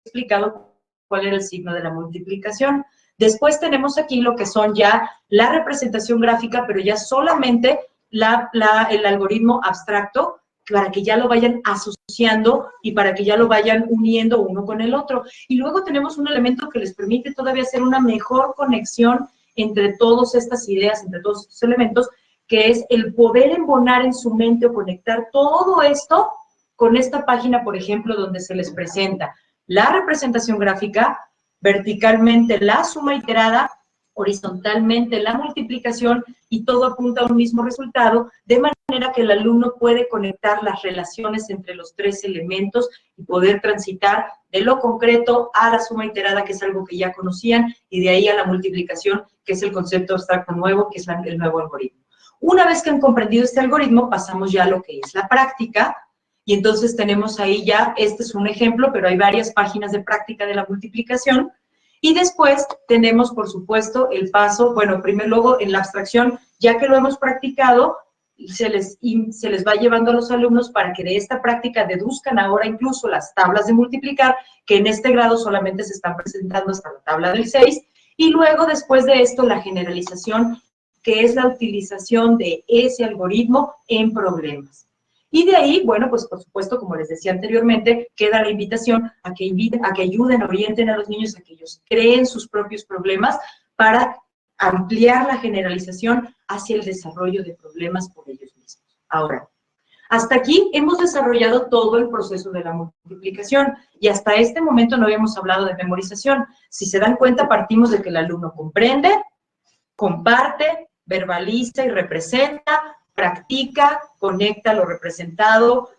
explicado cuál era el signo de la multiplicación. Después tenemos aquí lo que son ya la representación gráfica, pero ya solamente el algoritmo abstracto, para que ya lo vayan asociando y para que ya lo vayan uniendo uno con el otro. Y luego tenemos un elemento que les permite todavía hacer una mejor conexión entre todas estas ideas, entre todos estos elementos, que es el poder embonar en su mente o conectar todo esto con esta página, por ejemplo, donde se les presenta la representación gráfica, verticalmente la suma iterada, horizontalmente la multiplicación, y todo apunta a un mismo resultado, de manera que el alumno puede conectar las relaciones entre los tres elementos y poder transitar de lo concreto a la suma iterada, que es algo que ya conocían, y de ahí a la multiplicación, que es el concepto abstracto nuevo, que es el nuevo algoritmo. Una vez que han comprendido este algoritmo, pasamos ya a lo que es la práctica, y entonces tenemos ahí ya, este es un ejemplo, pero hay varias páginas de práctica de la multiplicación. Y después tenemos, por supuesto, el paso, bueno, primero, luego en la abstracción, ya que lo hemos practicado, se les va llevando a los alumnos para que de esta práctica deduzcan ahora incluso las tablas de multiplicar, que en este grado solamente se están presentando hasta la tabla del 6, y luego, después de esto, la generalización, que es la utilización de ese algoritmo en problemas. Y de ahí, bueno, pues por supuesto, como les decía anteriormente, queda la invitación a que ayuden, orienten a los niños a que ellos creen sus propios problemas para ampliar la generalización hacia el desarrollo de problemas por ellos mismos. Ahora, hasta aquí hemos desarrollado todo el proceso de la multiplicación y hasta este momento no habíamos hablado de memorización. Si se dan cuenta, partimos de que el alumno comprende, comparte, verbaliza y representa, practica, conecta lo representado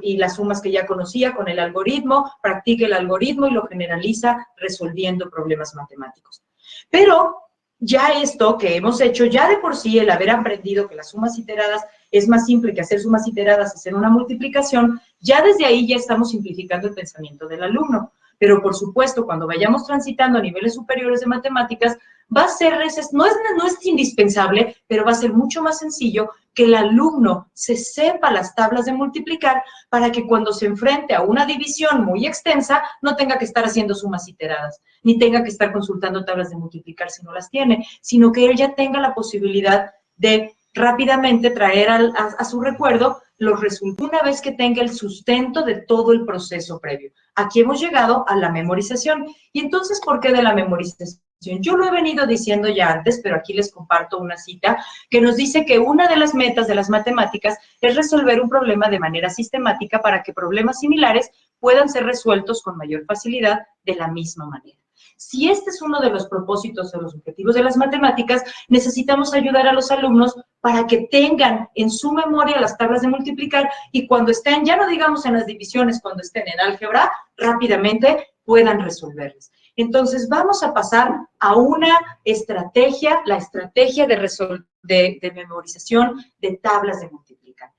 y las sumas que ya conocía con el algoritmo, practica el algoritmo y lo generaliza resolviendo problemas matemáticos. Pero ya esto que hemos hecho, ya de por sí el haber aprendido que las sumas iteradas es más simple que hacer sumas iteradas, hacer una multiplicación, ya desde ahí ya estamos simplificando el pensamiento del alumno. Pero por supuesto, cuando vayamos transitando a niveles superiores de matemáticas, va a ser, no es indispensable, pero va a ser mucho más sencillo que el alumno se sepa las tablas de multiplicar para que cuando se enfrente a una división muy extensa, no tenga que estar haciendo sumas iteradas, ni tenga que estar consultando tablas de multiplicar si no las tiene, sino que él ya tenga la posibilidad de rápidamente traer a su recuerdo los resultados una vez que tenga el sustento de todo el proceso previo. Aquí hemos llegado a la memorización. ¿Y entonces por qué de la memorización? Yo lo he venido diciendo ya antes, pero aquí les comparto una cita que nos dice que una de las metas de las matemáticas es resolver un problema de manera sistemática para que problemas similares puedan ser resueltos con mayor facilidad de la misma manera. Si este es uno de los propósitos o los objetivos de las matemáticas, necesitamos ayudar a los alumnos para que tengan en su memoria las tablas de multiplicar y cuando estén, ya no digamos en las divisiones, cuando estén en álgebra, rápidamente puedan resolverlas. Entonces, vamos a pasar a una estrategia, la estrategia de memorización de tablas de multiplicar.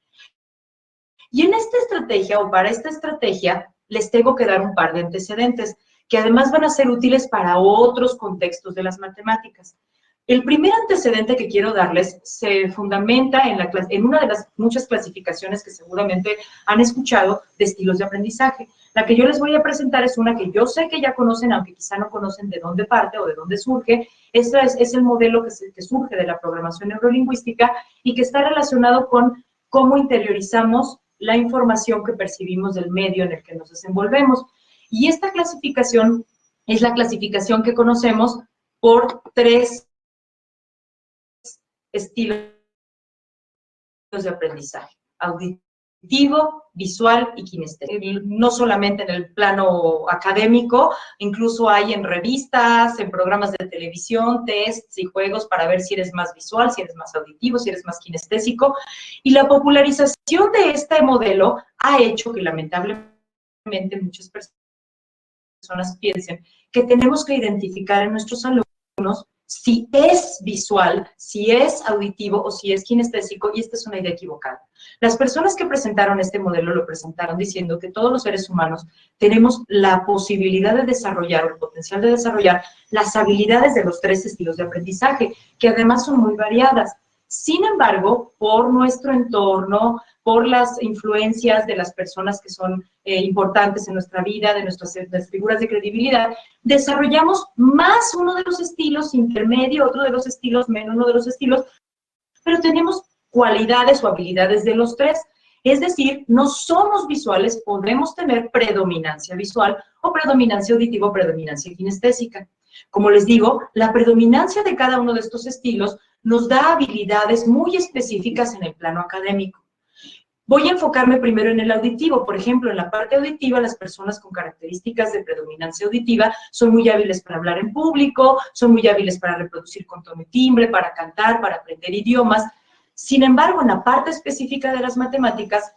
Y en esta estrategia, o para esta estrategia, les tengo que dar un par de antecedentes, que además van a ser útiles para otros contextos de las matemáticas. El primer antecedente que quiero darles se fundamenta en una de las muchas clasificaciones que seguramente han escuchado de estilos de aprendizaje. La que yo les voy a presentar es una que yo sé que ya conocen, aunque quizá no conocen de dónde parte o de dónde surge. Este es el modelo que surge de la programación neurolingüística y que está relacionado con cómo interiorizamos la información que percibimos del medio en el que nos desenvolvemos. Y esta clasificación es la clasificación que conocemos por 3 estilos de aprendizaje: auditivo, visual y kinestésico. No solamente en el plano académico, incluso hay en revistas, en programas de televisión, tests y juegos para ver si eres más visual, si eres más auditivo, si eres más kinestésico. Y la popularización de este modelo ha hecho que lamentablemente muchas personas piensen que tenemos que identificar en nuestros alumnos si es visual, si es auditivo o si es kinestésico, y esta es una idea equivocada. Las personas que presentaron este modelo lo presentaron diciendo que todos los seres humanos tenemos la posibilidad de desarrollar o el potencial de desarrollar las habilidades de los 3 estilos de aprendizaje, que además son muy variadas. Sin embargo, por nuestro entorno, por las influencias de las personas que son importantes en nuestra vida, de nuestras figuras de credibilidad, desarrollamos más uno de los estilos, intermedio, otro de los estilos, menos uno de los estilos, pero tenemos cualidades o habilidades de los 3. Es decir, no somos visuales, podemos tener predominancia visual o predominancia auditiva o predominancia kinestésica. Como les digo, la predominancia de cada uno de estos estilos nos da habilidades muy específicas en el plano académico. Voy a enfocarme primero en el auditivo. Por ejemplo, en la parte auditiva, las personas con características de predominancia auditiva son muy hábiles para hablar en público, son muy hábiles para reproducir con tono y timbre, para cantar, para aprender idiomas. Sin embargo, en la parte específica de las matemáticas,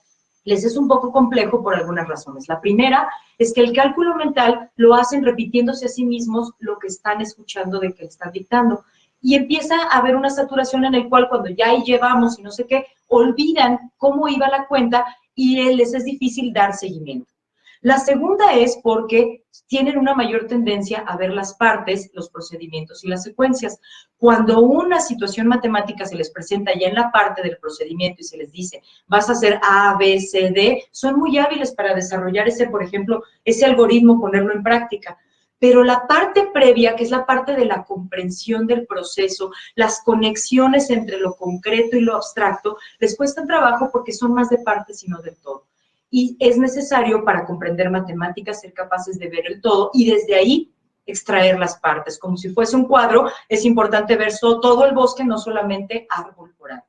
les es un poco complejo por algunas razones. La primera es que el cálculo mental lo hacen repitiéndose a sí mismos lo que están escuchando de que están dictando. Y empieza a haber una saturación en el cual cuando ya ahí llevamos y no sé qué, olvidan cómo iba la cuenta y les es difícil dar seguimiento. La segunda es porque tienen una mayor tendencia a ver las partes, los procedimientos y las secuencias. Cuando una situación matemática se les presenta ya en la parte del procedimiento y se les dice, vas a hacer A, B, C, D, son muy hábiles para desarrollar ese, por ejemplo, ese algoritmo, ponerlo en práctica. Pero la parte previa, que es la parte de la comprensión del proceso, las conexiones entre lo concreto y lo abstracto, les cuesta trabajo porque son más de partes y no del todo. Y es necesario para comprender matemáticas ser capaces de ver el todo y desde ahí extraer las partes. Como si fuese un cuadro, es importante ver todo el bosque, no solamente árbol por árbol.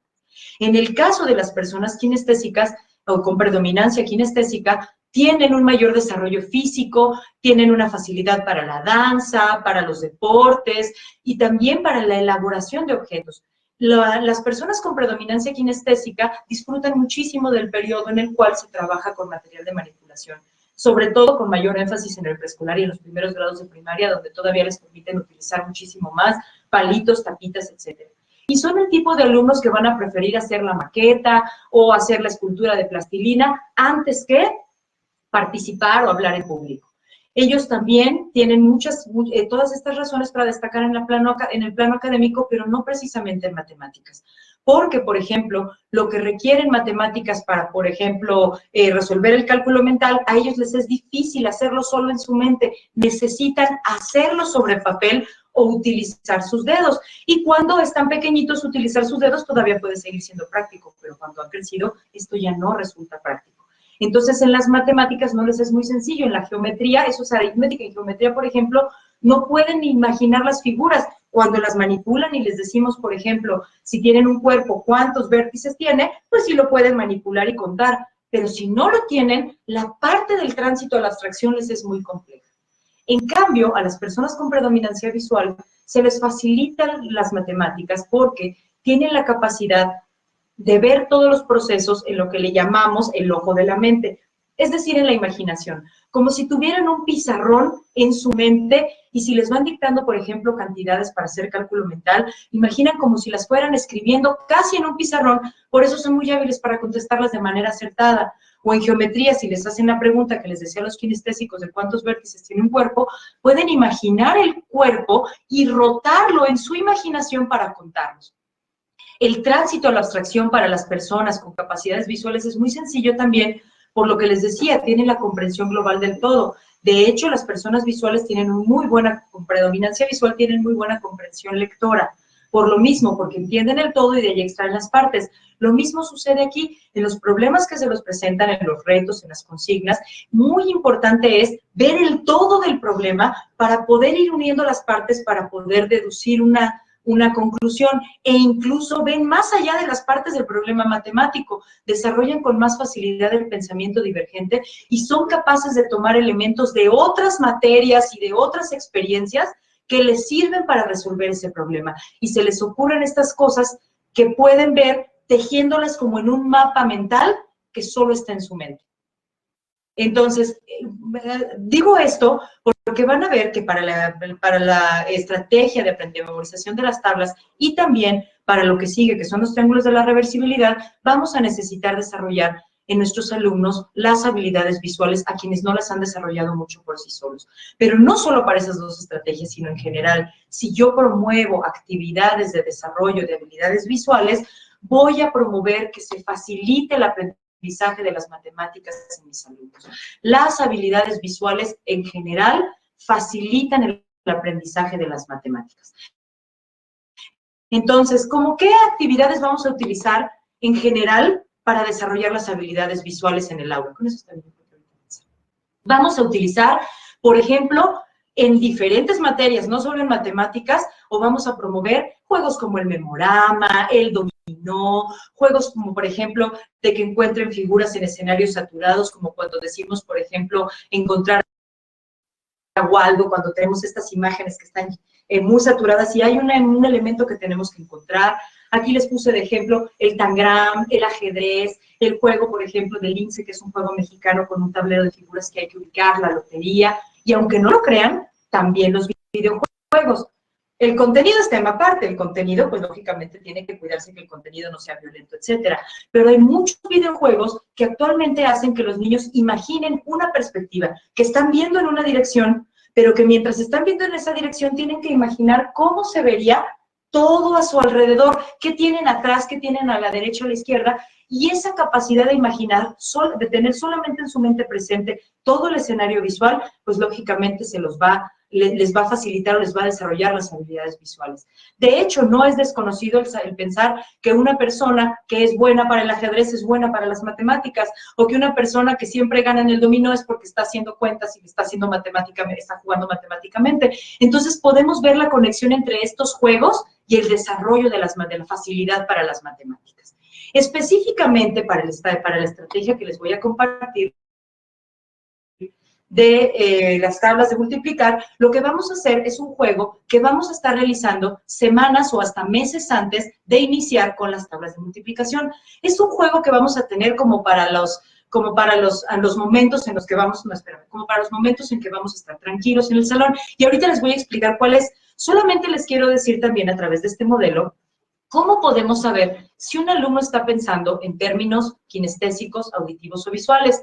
En el caso de las personas kinestésicas o con predominancia kinestésica, tienen un mayor desarrollo físico, tienen una facilidad para la danza, para los deportes y también para la elaboración de objetos. Las personas con predominancia kinestésica disfrutan muchísimo del periodo en el cual se trabaja con material de manipulación, sobre todo con mayor énfasis en el preescolar y en los primeros grados de primaria, donde todavía les permiten utilizar muchísimo más palitos, tapitas, etc. Y son el tipo de alumnos que van a preferir hacer la maqueta o hacer la escultura de plastilina antes que participar o hablar en público. Ellos también tienen todas estas razones para destacar en el plano académico, pero no precisamente en matemáticas. Porque, por ejemplo, lo que requieren matemáticas para, por ejemplo, resolver el cálculo mental, a ellos les es difícil hacerlo solo en su mente. Necesitan hacerlo sobre papel o utilizar sus dedos. Y cuando están pequeñitos, utilizar sus dedos todavía puede seguir siendo práctico, pero cuando han crecido, esto ya no resulta práctico. Entonces, en las matemáticas no les es muy sencillo. En la geometría, eso es aritmética. En geometría, por ejemplo, no pueden ni imaginar las figuras. Cuando las manipulan y les decimos, por ejemplo, si tienen un cuerpo, ¿cuántos vértices tiene? Pues sí lo pueden manipular y contar. Pero si no lo tienen, la parte del tránsito a la abstracción les es muy compleja. En cambio, a las personas con predominancia visual se les facilitan las matemáticas porque tienen la capacidad de ver todos los procesos en lo que le llamamos el ojo de la mente, es decir, en la imaginación, como si tuvieran un pizarrón en su mente y si les van dictando, por ejemplo, cantidades para hacer cálculo mental, imaginan como si las fueran escribiendo casi en un pizarrón, por eso son muy hábiles para contestarlas de manera acertada. O en geometría, si les hacen la pregunta que les decía a los kinestésicos de cuántos vértices tiene un cuerpo, pueden imaginar el cuerpo y rotarlo en su imaginación para contarlos. El tránsito a la abstracción para las personas con capacidades visuales es muy sencillo también, por lo que les decía, tienen la comprensión global del todo. De hecho, las personas visuales tienen muy buena, con predominancia visual, tienen muy buena comprensión lectora. Por lo mismo, porque entienden el todo y de ahí extraen las partes. Lo mismo sucede aquí en los problemas que se los presentan, en los retos, en las consignas. Muy importante es ver el todo del problema para poder ir uniendo las partes, para poder deducir una conclusión e incluso ven más allá de las partes del problema matemático, desarrollan con más facilidad el pensamiento divergente y son capaces de tomar elementos de otras materias y de otras experiencias que les sirven para resolver ese problema. Y se les ocurren estas cosas que pueden ver tejiéndolas como en un mapa mental que solo está en su mente. Entonces, digo esto porque van a ver que para la estrategia de memorización de las tablas y también para lo que sigue, que son los triángulos de la reversibilidad, vamos a necesitar desarrollar en nuestros alumnos las habilidades visuales a quienes no las han desarrollado mucho por sí solos. Pero no solo para esas dos estrategias, sino en general. Si yo promuevo actividades de desarrollo de habilidades visuales, voy a promover que se facilite el aprendizaje de las matemáticas en mis alumnos. Las habilidades visuales en general facilitan el aprendizaje de las matemáticas. Entonces, ¿cómo qué actividades vamos a utilizar en general para desarrollar las habilidades visuales en el aula? Con eso está bien. Vamos a utilizar, por ejemplo, en diferentes materias, no solo en matemáticas, o vamos a promover juegos como el memorama, el dominó, juegos como, por ejemplo, de que encuentren figuras en escenarios saturados, como cuando decimos, por ejemplo, encontrar a Waldo, cuando tenemos estas imágenes que están muy saturadas y hay un elemento que tenemos que encontrar. Aquí les puse de ejemplo el tangram, el ajedrez, el juego, por ejemplo, del lince, que es un juego mexicano con un tablero de figuras que hay que ubicar, la lotería, y aunque no lo crean, también los videojuegos. El contenido es tema aparte, el contenido, pues lógicamente tiene que cuidarse que el contenido no sea violento, etcétera. Pero hay muchos videojuegos que actualmente hacen que los niños imaginen una perspectiva, que están viendo en una dirección, pero que mientras están viendo en esa dirección tienen que imaginar cómo se vería todo a su alrededor, qué tienen atrás, qué tienen a la derecha o a la izquierda, y esa capacidad de imaginar, de tener solamente en su mente presente todo el escenario visual, pues lógicamente les va a facilitar o les va a desarrollar las habilidades visuales. De hecho, no es desconocido el pensar que una persona que es buena para el ajedrez es buena para las matemáticas, o que una persona que siempre gana en el dominó es porque está haciendo cuentas y está haciendo matemáticamente, está jugando matemáticamente. Entonces, podemos ver la conexión entre estos juegos y el desarrollo de la facilidad para las matemáticas. Específicamente para la estrategia que les voy a compartir, de las tablas de multiplicar, lo que vamos a hacer es un juego que vamos a estar realizando semanas o hasta meses antes de iniciar con las tablas de multiplicación. Es un juego que vamos a tener como para los momentos en los que vamos, como para los momentos en que vamos a estar tranquilos en el salón. Y ahorita les voy a explicar cuál es. Solamente les quiero decir también a través de este modelo cómo podemos saber si un alumno está pensando en términos kinestésicos, auditivos o visuales.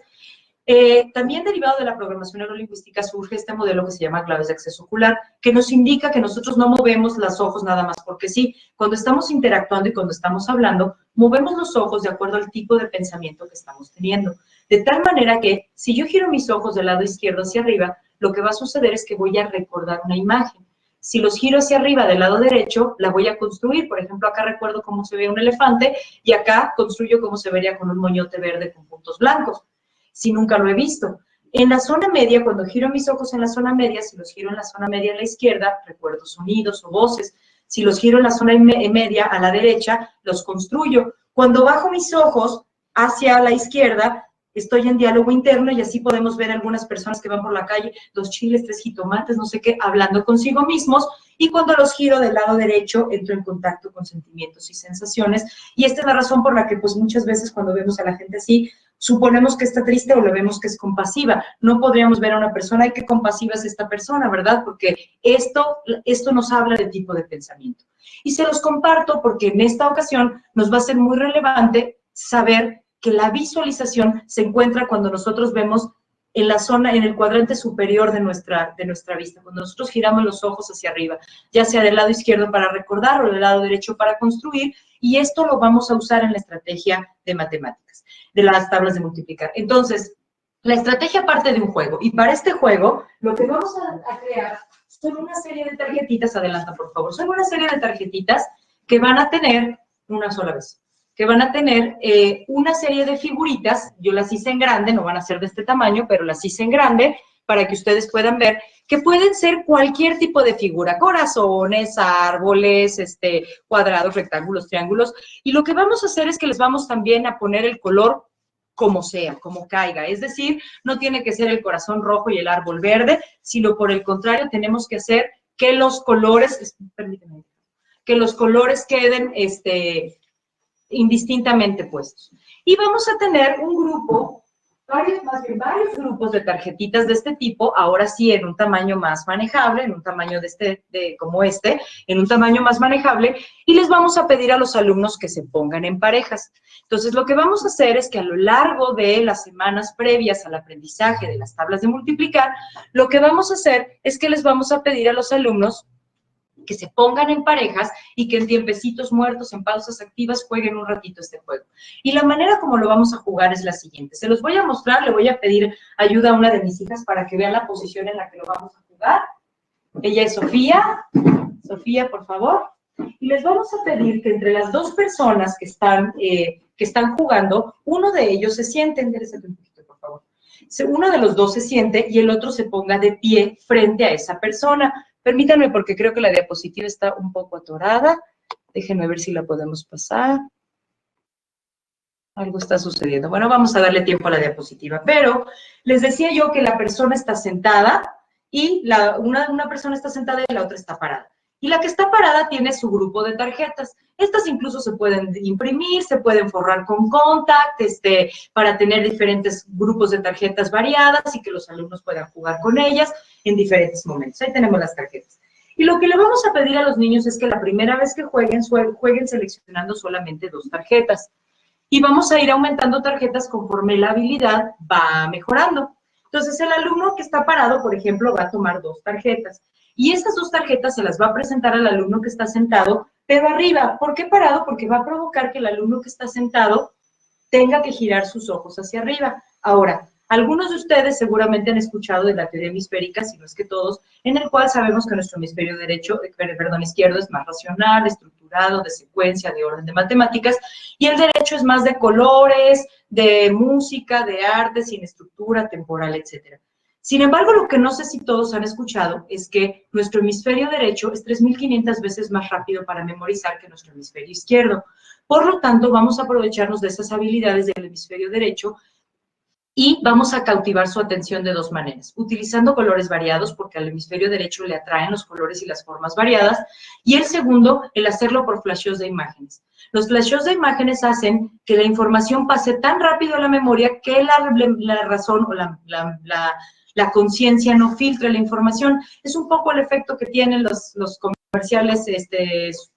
También derivado de la programación neurolingüística surge este modelo que se llama claves de acceso ocular, que nos indica que nosotros no movemos los ojos nada más porque sí. Cuando estamos interactuando y cuando estamos hablando, movemos los ojos de acuerdo al tipo de pensamiento que estamos teniendo. De tal manera que si yo giro mis ojos del lado izquierdo hacia arriba, lo que va a suceder es que voy a recordar una imagen. Si los giro hacia arriba del lado derecho, la voy a construir. Por ejemplo, acá recuerdo cómo se ve un elefante y acá construyo cómo se vería con un moñote verde con puntos blancos, si nunca lo he visto. En la zona media, cuando giro mis ojos en la zona media, si los giro en la zona media a la izquierda, recuerdo sonidos o voces. Si los giro en la zona media a la derecha, los construyo. Cuando bajo mis ojos hacia la izquierda, estoy en diálogo interno y así podemos ver algunas personas que van por la calle, 2 chiles, 3 jitomates, no sé qué, hablando consigo mismos. Y cuando los giro del lado derecho, entro en contacto con sentimientos y sensaciones. Y esta es la razón por la que, pues, muchas veces cuando vemos a la gente así, suponemos que está triste o lo vemos que es compasiva. No podríamos ver a una persona, ¡ay, qué compasiva es esta persona!, ¿verdad? Porque esto nos habla de tipo de pensamiento. Y se los comparto porque en esta ocasión nos va a ser muy relevante saber que la visualización se encuentra cuando nosotros vemos en la zona, en el cuadrante superior de nuestra vista, cuando nosotros giramos los ojos hacia arriba, ya sea del lado izquierdo para recordar o del lado derecho para construir, y esto lo vamos a usar en la estrategia de matemáticas, de las tablas de multiplicar. Entonces, la estrategia parte de un juego, y para este juego, lo que vamos a crear son una serie de tarjetitas, adelanta por favor, son una serie de tarjetitas que van a tener una sola vez, que van a tener una serie de figuritas. Yo las hice en grande, no van a ser de este tamaño, pero las hice en grande para que ustedes puedan ver que pueden ser cualquier tipo de figura, corazones, árboles, cuadrados, rectángulos, triángulos, y lo que vamos a hacer es que les vamos también a poner el color como sea, como caiga, es decir, no tiene que ser el corazón rojo y el árbol verde, sino por el contrario, tenemos que hacer que los colores, permítanme, que los colores queden, indistintamente puestos. Y vamos a tener un grupo varios grupos de tarjetitas de este tipo, ahora sí en un tamaño más manejable, en un tamaño como este, en un tamaño más manejable, y les vamos a pedir a los alumnos que se pongan en parejas. Entonces, lo que vamos a hacer es que a lo largo de las semanas previas al aprendizaje de las tablas de multiplicar, lo que vamos a hacer es que les vamos a pedir a los alumnos que se pongan en parejas y que en tiempecitos muertos, en pausas activas, jueguen un ratito este juego. Y la manera como lo vamos a jugar es la siguiente. Se los voy a mostrar, le voy a pedir ayuda a una de mis hijas para que vean la posición en la que lo vamos a jugar. Ella es Sofía. Sofía, por favor. Y les vamos a pedir que entre las dos personas que están jugando, uno de ellos se siente, enderezate un poquito, por favor. Uno de los dos se siente y el otro se ponga de pie frente a esa persona. Permítanme porque creo que la diapositiva está un poco atorada. Déjenme ver si la podemos pasar. Algo está sucediendo. Bueno, vamos a darle tiempo a la diapositiva. Pero les decía yo que la persona está sentada y una persona está sentada y la otra está parada. Y la que está parada tiene su grupo de tarjetas. Estas incluso se pueden imprimir, se pueden forrar con contact, para tener diferentes grupos de tarjetas variadas y que los alumnos puedan jugar con ellas en diferentes momentos. Ahí tenemos las tarjetas. Y lo que le vamos a pedir a los niños es que la primera vez que jueguen seleccionando solamente 2 tarjetas. Y vamos a ir aumentando tarjetas conforme la habilidad va mejorando. Entonces, el alumno que está parado, por ejemplo, va a tomar 2 tarjetas. Y esas 2 tarjetas se las va a presentar al alumno que está sentado, pero arriba. ¿Por qué parado? Porque va a provocar que el alumno que está sentado tenga que girar sus ojos hacia arriba. Ahora, algunos de ustedes seguramente han escuchado de la teoría hemisférica, si no es que todos, en el cual sabemos que nuestro hemisferio izquierdo es más racional, estructurado, de secuencia, de orden, de matemáticas, y el derecho es más de colores, de música, de arte, sin estructura, temporal, etcétera. Sin embargo, lo que no sé si todos han escuchado es que nuestro hemisferio derecho es 3.500 veces más rápido para memorizar que nuestro hemisferio izquierdo. Por lo tanto, vamos a aprovecharnos de esas habilidades del hemisferio derecho y vamos a cautivar su atención de 2 maneras. Utilizando colores variados, porque al hemisferio derecho le atraen los colores y las formas variadas. Y el segundo, el hacerlo por flasheos de imágenes. Los flasheos de imágenes hacen que la información pase tan rápido a la memoria que la razón o la conciencia no filtre la información. Es un poco el efecto que tienen los comerciales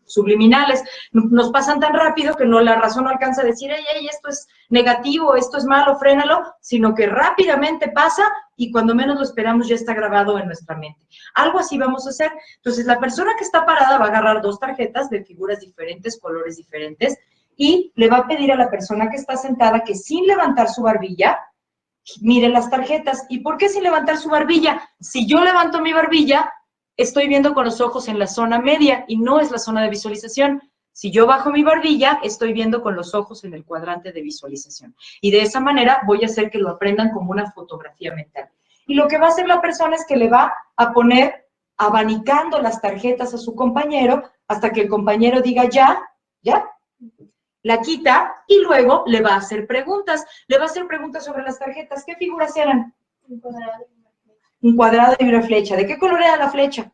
subliminales. Nos pasan tan rápido que la razón no alcanza a decir, hey, esto es negativo, esto es malo, frénalo, sino que rápidamente pasa y cuando menos lo esperamos ya está grabado en nuestra mente. Algo así vamos a hacer. Entonces, la persona que está parada va a agarrar 2 tarjetas de figuras diferentes, colores diferentes, y le va a pedir a la persona que está sentada que sin levantar su barbilla, mire las tarjetas. ¿Y por qué sin levantar su barbilla? Si yo levanto mi barbilla, estoy viendo con los ojos en la zona media y no es la zona de visualización. Si yo bajo mi barbilla, estoy viendo con los ojos en el cuadrante de visualización. Y de esa manera voy a hacer que lo aprendan como una fotografía mental. Y lo que va a hacer la persona es que le va a poner abanicando las tarjetas a su compañero hasta que el compañero diga ya, la quita y luego le va a hacer preguntas. Le va a hacer preguntas sobre las tarjetas. ¿Qué figuras eran? Un cuadrado y una flecha. Un cuadrado y una flecha. ¿De qué color era la flecha?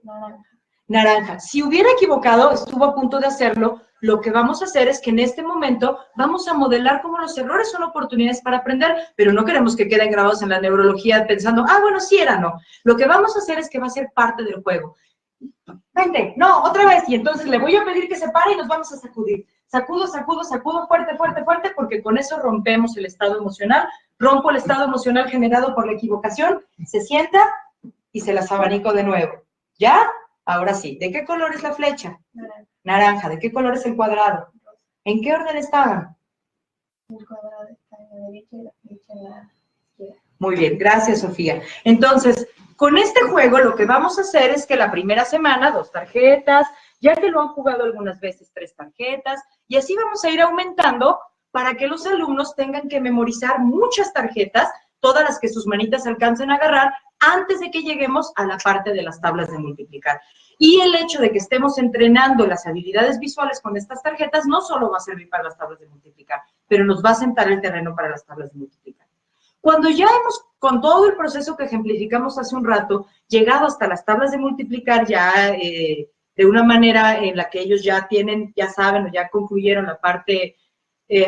Naranja. Naranja. Si hubiera equivocado, estuvo a punto de hacerlo, lo que vamos a hacer es que en este momento vamos a modelar cómo los errores son oportunidades para aprender, pero no queremos que queden grabados en la neurología pensando, bueno, sí era, no. Lo que vamos a hacer es que va a ser parte del juego. Vente, no, otra vez, y entonces le voy a pedir que se pare y nos vamos a sacudir. Sacudo, sacudo, sacudo, fuerte, fuerte, fuerte, porque con eso rompemos el estado emocional. Rompo el estado emocional generado por la equivocación, se sienta y se las abanico de nuevo. ¿Ya? Ahora sí. ¿De qué color es la flecha? Naranja. Naranja. ¿De qué color es el cuadrado? ¿En qué orden estaban? El cuadrado está en la derecha y la flecha en la izquierda. Muy bien, gracias, Sofía. Entonces, con este juego lo que vamos a hacer es que la primera semana 2 tarjetas, ya que lo han jugado algunas veces 3 tarjetas, y así vamos a ir aumentando para que los alumnos tengan que memorizar muchas tarjetas, todas las que sus manitas alcancen a agarrar, antes de que lleguemos a la parte de las tablas de multiplicar. Y el hecho de que estemos entrenando las habilidades visuales con estas tarjetas no solo va a servir para las tablas de multiplicar, pero nos va a sentar el terreno para las tablas de multiplicar. Cuando ya hemos, con todo el proceso que ejemplificamos hace un rato, llegado hasta las tablas de multiplicar ya de una manera en la que ellos ya tienen, ya saben o ya concluyeron la parte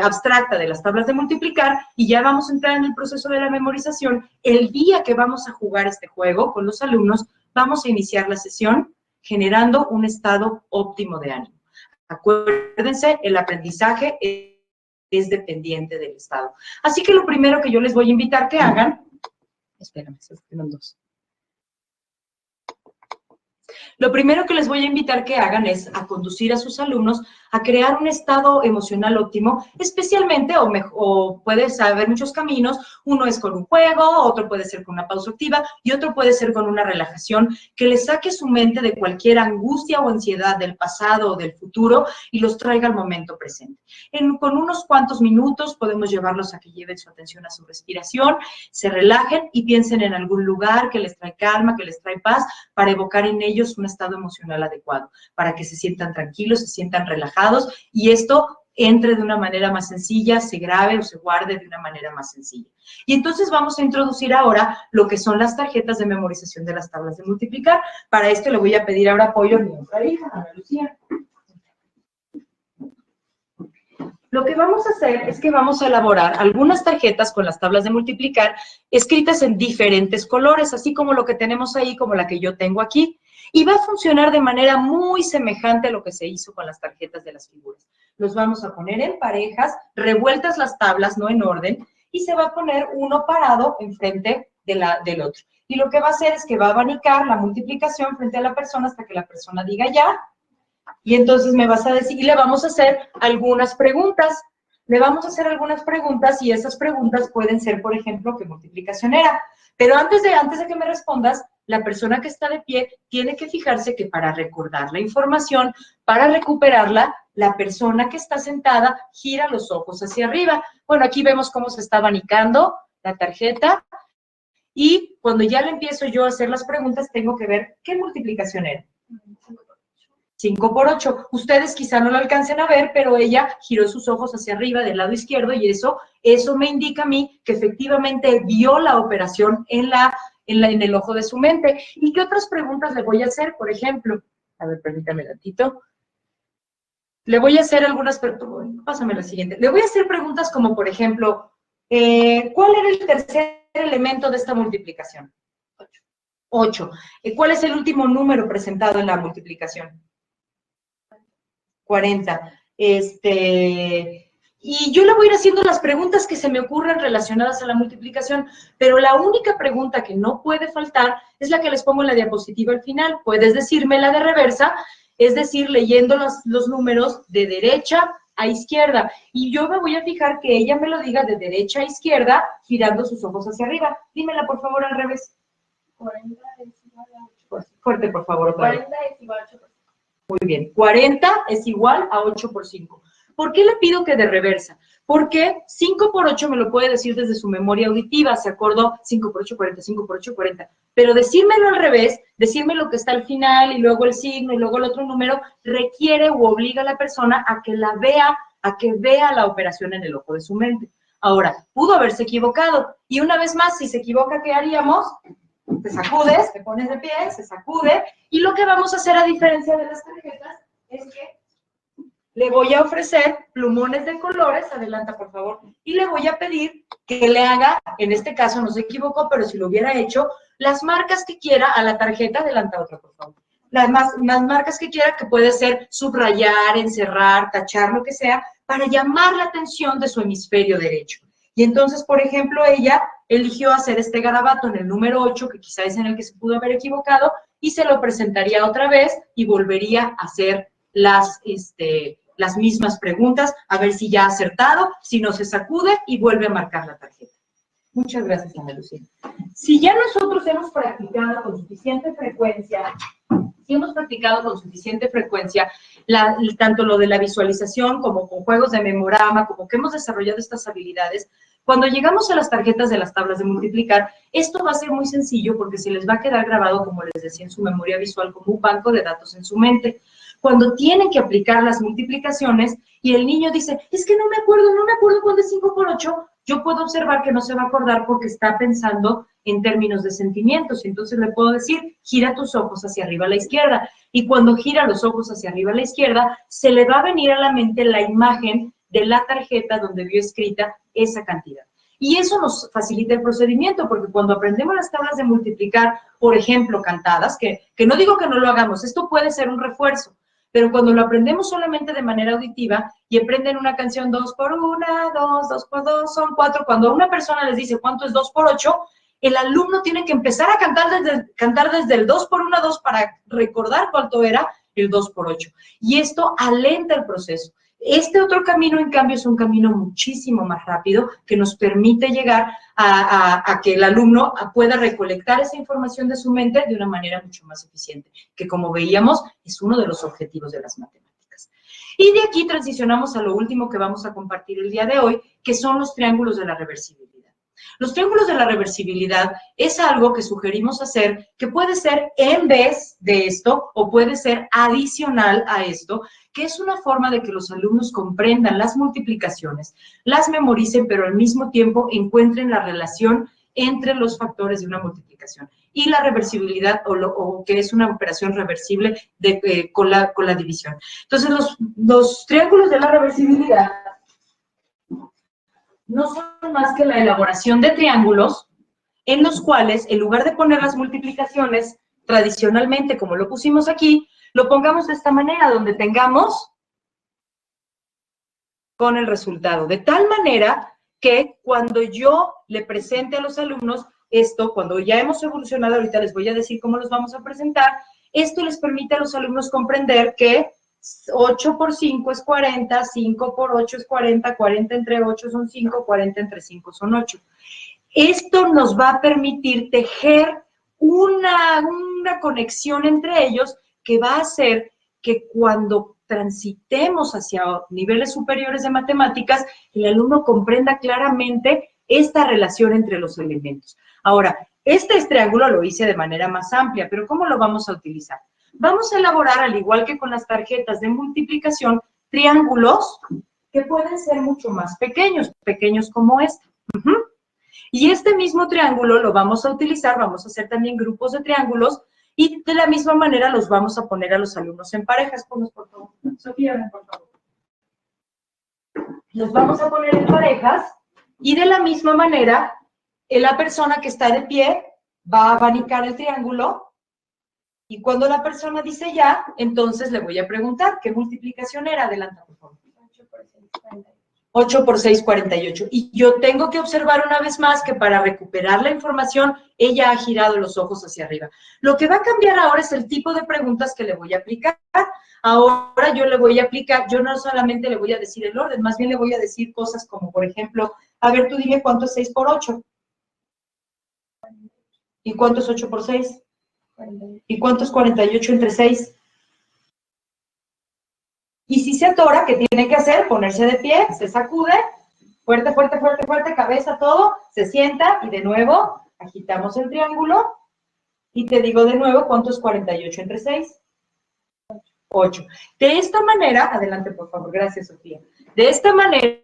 abstracta de las tablas de multiplicar y ya vamos a entrar en el proceso de la memorización. El día que vamos a jugar este juego con los alumnos, vamos a iniciar la sesión generando un estado óptimo de ánimo. Acuérdense, el aprendizaje es dependiente del estado. Así que lo primero que yo les voy a invitar que hagan, espérame, se fueron dos. Lo primero que les voy a invitar que hagan es a conducir a sus alumnos a crear un estado emocional óptimo, especialmente, o puedes haber muchos caminos, uno es con un juego, otro puede ser con una pausa activa y otro puede ser con una relajación que les saque su mente de cualquier angustia o ansiedad del pasado o del futuro y los traiga al momento presente. Con unos cuantos minutos podemos llevarlos a que lleven su atención a su respiración, se relajen y piensen en algún lugar que les trae calma, que les trae paz, para evocar en ellos un estado emocional adecuado, para que se sientan tranquilos, se sientan relajados y esto entre de una manera más sencilla, se grabe o se guarde de una manera más sencilla. Y entonces vamos a introducir ahora lo que son las tarjetas de memorización de las tablas de multiplicar. Para esto le voy a pedir ahora apoyo a mi otra hija, Ana Lucía. Lo que vamos a hacer es que vamos a elaborar algunas tarjetas con las tablas de multiplicar escritas en diferentes colores, así como lo que tenemos ahí, como la que yo tengo aquí. Y va a funcionar de manera muy semejante a lo que se hizo con las tarjetas de las figuras. Los vamos a poner en parejas, revueltas las tablas, no en orden, y se va a poner uno parado enfrente del otro. Y lo que va a hacer es que va a abanicar la multiplicación frente a la persona hasta que la persona diga ya. Y entonces me vas a decir, y le vamos a hacer algunas preguntas. Le vamos a hacer algunas preguntas y esas preguntas pueden ser, por ejemplo, ¿qué multiplicación era? Pero antes de que me respondas, la persona que está de pie tiene que fijarse que para recordar la información, para recuperarla, la persona que está sentada gira los ojos hacia arriba. Bueno, aquí vemos cómo se está abanicando la tarjeta y cuando ya le empiezo yo a hacer las preguntas, tengo que ver qué multiplicación era. 5 por 8. Ustedes quizá no lo alcancen a ver, pero ella giró sus ojos hacia arriba del lado izquierdo y eso me indica a mí que efectivamente vio la operación en el ojo de su mente. ¿Y qué otras preguntas le voy a hacer? Por ejemplo, a ver, permítame un ratito. Le voy a hacer algunas preguntas. Pásame la siguiente. Le voy a hacer preguntas como, por ejemplo, ¿cuál era el tercer elemento de esta multiplicación? 8. ¿Cuál es el último número presentado en la multiplicación? 40. Y yo le voy a ir haciendo las preguntas que se me ocurran relacionadas a la multiplicación, pero la única pregunta que no puede faltar es la que les pongo en la diapositiva al final. Puedes decirme la de reversa, es decir, leyendo los números de derecha a izquierda. Y yo me voy a fijar que ella me lo diga de derecha a izquierda, girando sus ojos hacia arriba. Dímela, por favor, al revés. 40 es igual a 8%. Fuerte, por favor, otra vez. 40 es igual a 8%. Muy bien, 40 es igual a 8 por 5. ¿Por qué le pido que de reversa? Porque 5 por 8 me lo puede decir desde su memoria auditiva, se acordó 5 por 8, 40, 5 por 8, 40. Pero decírmelo al revés, decirme lo que está al final y luego el signo y luego el otro número, requiere o obliga a la persona a que la vea, a que vea la operación en el ojo de su mente. Ahora, pudo haberse equivocado. Y una vez más, si se equivoca, ¿qué haríamos? Te sacudes, te pones de pie, se sacude, y lo que vamos a hacer a diferencia de las tarjetas es que le voy a ofrecer plumones de colores, adelanta por favor, y le voy a pedir que le haga, en este caso no se equivocó, pero si lo hubiera hecho, las marcas que quiera a la tarjeta, adelanta otra por favor. Las marcas que quiera, que puede ser subrayar, encerrar, tachar, lo que sea, para llamar la atención de su hemisferio derecho. Y entonces, por ejemplo, ella eligió hacer este garabato en el número 8, que quizá es en el que se pudo haber equivocado, y se lo presentaría otra vez y volvería a hacer las mismas preguntas, a ver si ya ha acertado, si no se sacude y vuelve a marcar la tarjeta. Muchas gracias, Ana Lucía. Si ya nosotros hemos practicado con suficiente frecuencia, tanto lo de la visualización como con juegos de memorama, como que hemos desarrollado estas habilidades, cuando llegamos a las tarjetas de las tablas de multiplicar, esto va a ser muy sencillo porque se les va a quedar grabado, como les decía, en su memoria visual, como un banco de datos en su mente. Cuando tienen que aplicar las multiplicaciones y el niño dice, es que no me acuerdo cuándo es 5 por 8, yo puedo observar que no se va a acordar porque está pensando en términos de sentimientos. Entonces le puedo decir, gira tus ojos hacia arriba a la izquierda. Y cuando gira los ojos hacia arriba a la izquierda, se le va a venir a la mente la imagen de la tarjeta donde vio escrita esa cantidad. Y eso nos facilita el procedimiento, porque cuando aprendemos las tablas de multiplicar, por ejemplo, cantadas, que no digo que no lo hagamos, esto puede ser un refuerzo, pero cuando lo aprendemos solamente de manera auditiva y aprenden una canción 2 por 1, 2 por 2 son 4, cuando a una persona les dice cuánto es 2 por 8, el alumno tiene que empezar a cantar desde el 2 por 1, 2 para recordar cuánto era el 2 por 8. Y esto alenta el proceso. Este otro camino, en cambio, es un camino muchísimo más rápido que nos permite llegar a que el alumno pueda recolectar esa información de su mente de una manera mucho más eficiente, que como veíamos, es uno de los objetivos de las matemáticas. Y de aquí transicionamos a lo último que vamos a compartir el día de hoy, que son los triángulos de la reversibilidad. Los triángulos de la reversibilidad es algo que sugerimos hacer, que puede ser en vez de esto o puede ser adicional a esto, que es una forma de que los alumnos comprendan las multiplicaciones, las memoricen, pero al mismo tiempo encuentren la relación entre los factores de una multiplicación y la reversibilidad o que es una operación reversible con la división. Entonces, los triángulos de la reversibilidad no son más que la elaboración de triángulos en los cuales, en lugar de poner las multiplicaciones tradicionalmente, como lo pusimos aquí, lo pongamos de esta manera, donde tengamos con el resultado. De tal manera que cuando yo le presente a los alumnos esto, cuando ya hemos evolucionado, ahorita les voy a decir cómo los vamos a presentar, esto les permite a los alumnos comprender que 8 por 5 es 40, 5 por 8 es 40, 40 entre 8 son 5, 40 entre 5 son 8. Esto nos va a permitir tejer una conexión entre ellos que va a hacer que cuando transitemos hacia niveles superiores de matemáticas, el alumno comprenda claramente esta relación entre los elementos. Ahora, este triángulo lo hice de manera más amplia, pero ¿cómo lo vamos a utilizar? Vamos a elaborar, al igual que con las tarjetas de multiplicación, triángulos que pueden ser mucho más pequeños como este. Y este mismo triángulo lo vamos a utilizar, vamos a hacer también grupos de triángulos y de la misma manera los vamos a poner a los alumnos en parejas. Ponnos, por favor. Sofía, ven, por favor. Los vamos a poner en parejas y de la misma manera la persona que está de pie va a abanicar el triángulo. Y cuando la persona dice ya, entonces le voy a preguntar, ¿qué multiplicación era? Adelanta, por favor. 8 por 6, 48. 8 por 6, 48. Y yo tengo que observar una vez más que para recuperar la información, ella ha girado los ojos hacia arriba. Lo que va a cambiar ahora es el tipo de preguntas que le voy a aplicar. Ahora yo le voy a aplicar, yo no solamente le voy a decir el orden, más bien le voy a decir cosas como, por ejemplo, a ver, tú dime cuánto es 6 por 8. ¿Y cuánto es 8 por 6? 48. ¿Y cuánto es 48 entre 6? Y si se atora, ¿qué tiene que hacer? Ponerse de pie, se sacude, fuerte, fuerte, fuerte, fuerte, cabeza, todo, se sienta y de nuevo agitamos el triángulo y te digo de nuevo cuánto es 48 entre 6. 8. De esta manera, adelante por favor, gracias Sofía. De esta manera,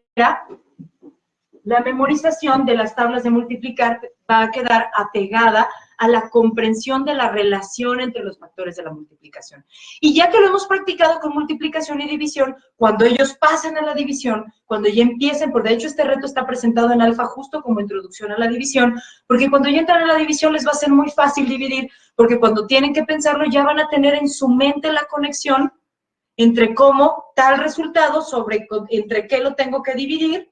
la memorización de las tablas de multiplicar va a quedar apegada a la comprensión de la relación entre los factores de la multiplicación. Y ya que lo hemos practicado con multiplicación y división, cuando ellos pasen a la división, cuando ya empiecen, por de hecho este reto está presentado en alfa justo como introducción a la división, porque cuando ya entran a la división les va a ser muy fácil dividir, porque cuando tienen que pensarlo ya van a tener en su mente la conexión entre cómo tal resultado entre qué lo tengo que dividir,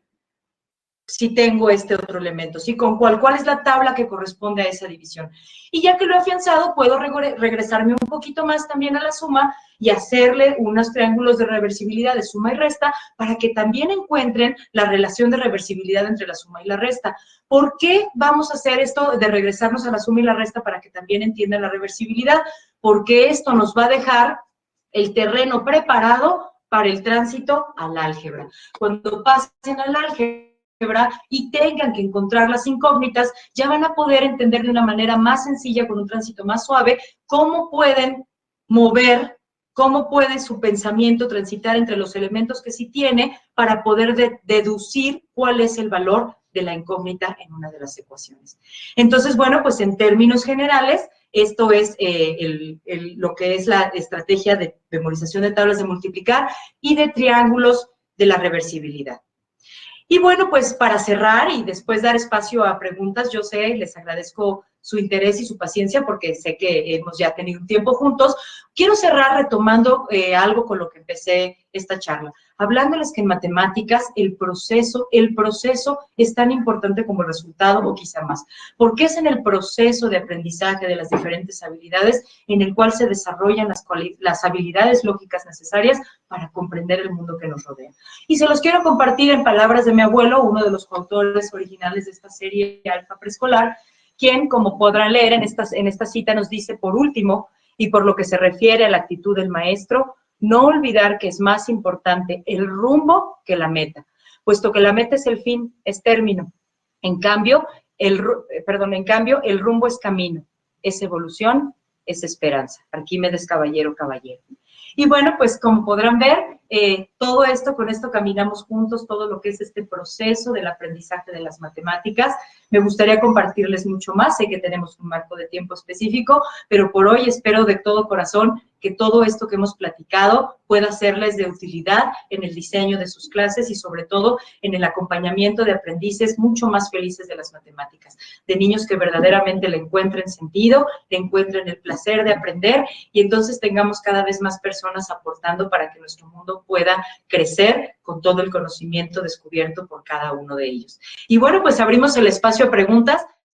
si tengo este otro elemento, ¿sí? Con cuál es la tabla que corresponde a esa división. Y ya que lo he afianzado, puedo regresarme un poquito más también a la suma y hacerle unos triángulos de reversibilidad de suma y resta para que también encuentren la relación de reversibilidad entre la suma y la resta. ¿Por qué vamos a hacer esto de regresarnos a la suma y la resta para que también entiendan la reversibilidad? Porque esto nos va a dejar el terreno preparado para el tránsito al álgebra. Cuando pasen al álgebra y tengan que encontrar las incógnitas, ya van a poder entender de una manera más sencilla, con un tránsito más suave, cómo pueden mover, cómo puede su pensamiento transitar entre los elementos que sí tiene para poder deducir cuál es el valor de la incógnita en una de las ecuaciones. Entonces, bueno, pues en términos generales, esto es lo que es la estrategia de memorización de tablas de multiplicar y de triángulos de la reversibilidad. Y bueno, pues para cerrar y después dar espacio a preguntas, yo sé, les agradezco su interés y su paciencia porque sé que hemos ya tenido un tiempo juntos. Quiero cerrar retomando algo con lo que empecé esta charla, hablándoles que en matemáticas el proceso es tan importante como el resultado o quizá más, porque es en el proceso de aprendizaje de las diferentes habilidades en el cual se desarrollan las habilidades lógicas necesarias para comprender el mundo que nos rodea. Y se los quiero compartir en palabras de mi abuelo, uno de los coautores originales de esta serie Alfa Preescolar, quien, como podrán leer en esta cita, nos dice, por último, y por lo que se refiere a la actitud del maestro, no olvidar que es más importante el rumbo que la meta, puesto que la meta es el fin, es término. En cambio, el rumbo es camino, es evolución, es esperanza. Arquímedes Caballero. Y bueno, pues como podrán ver, todo esto, con esto caminamos juntos, todo lo que es este proceso del aprendizaje de las matemáticas. Me gustaría compartirles mucho más, sé que tenemos un marco de tiempo específico, pero por hoy espero de todo corazón que todo esto que hemos platicado pueda serles de utilidad en el diseño de sus clases y sobre todo en el acompañamiento de aprendices mucho más felices de las matemáticas, de niños que verdaderamente le encuentren sentido, le encuentren el placer de aprender y entonces tengamos cada vez más personas aportando para que nuestro mundo pueda crecer con todo el conocimiento descubierto por cada uno de ellos. Y bueno, pues abrimos el espacio a preguntas.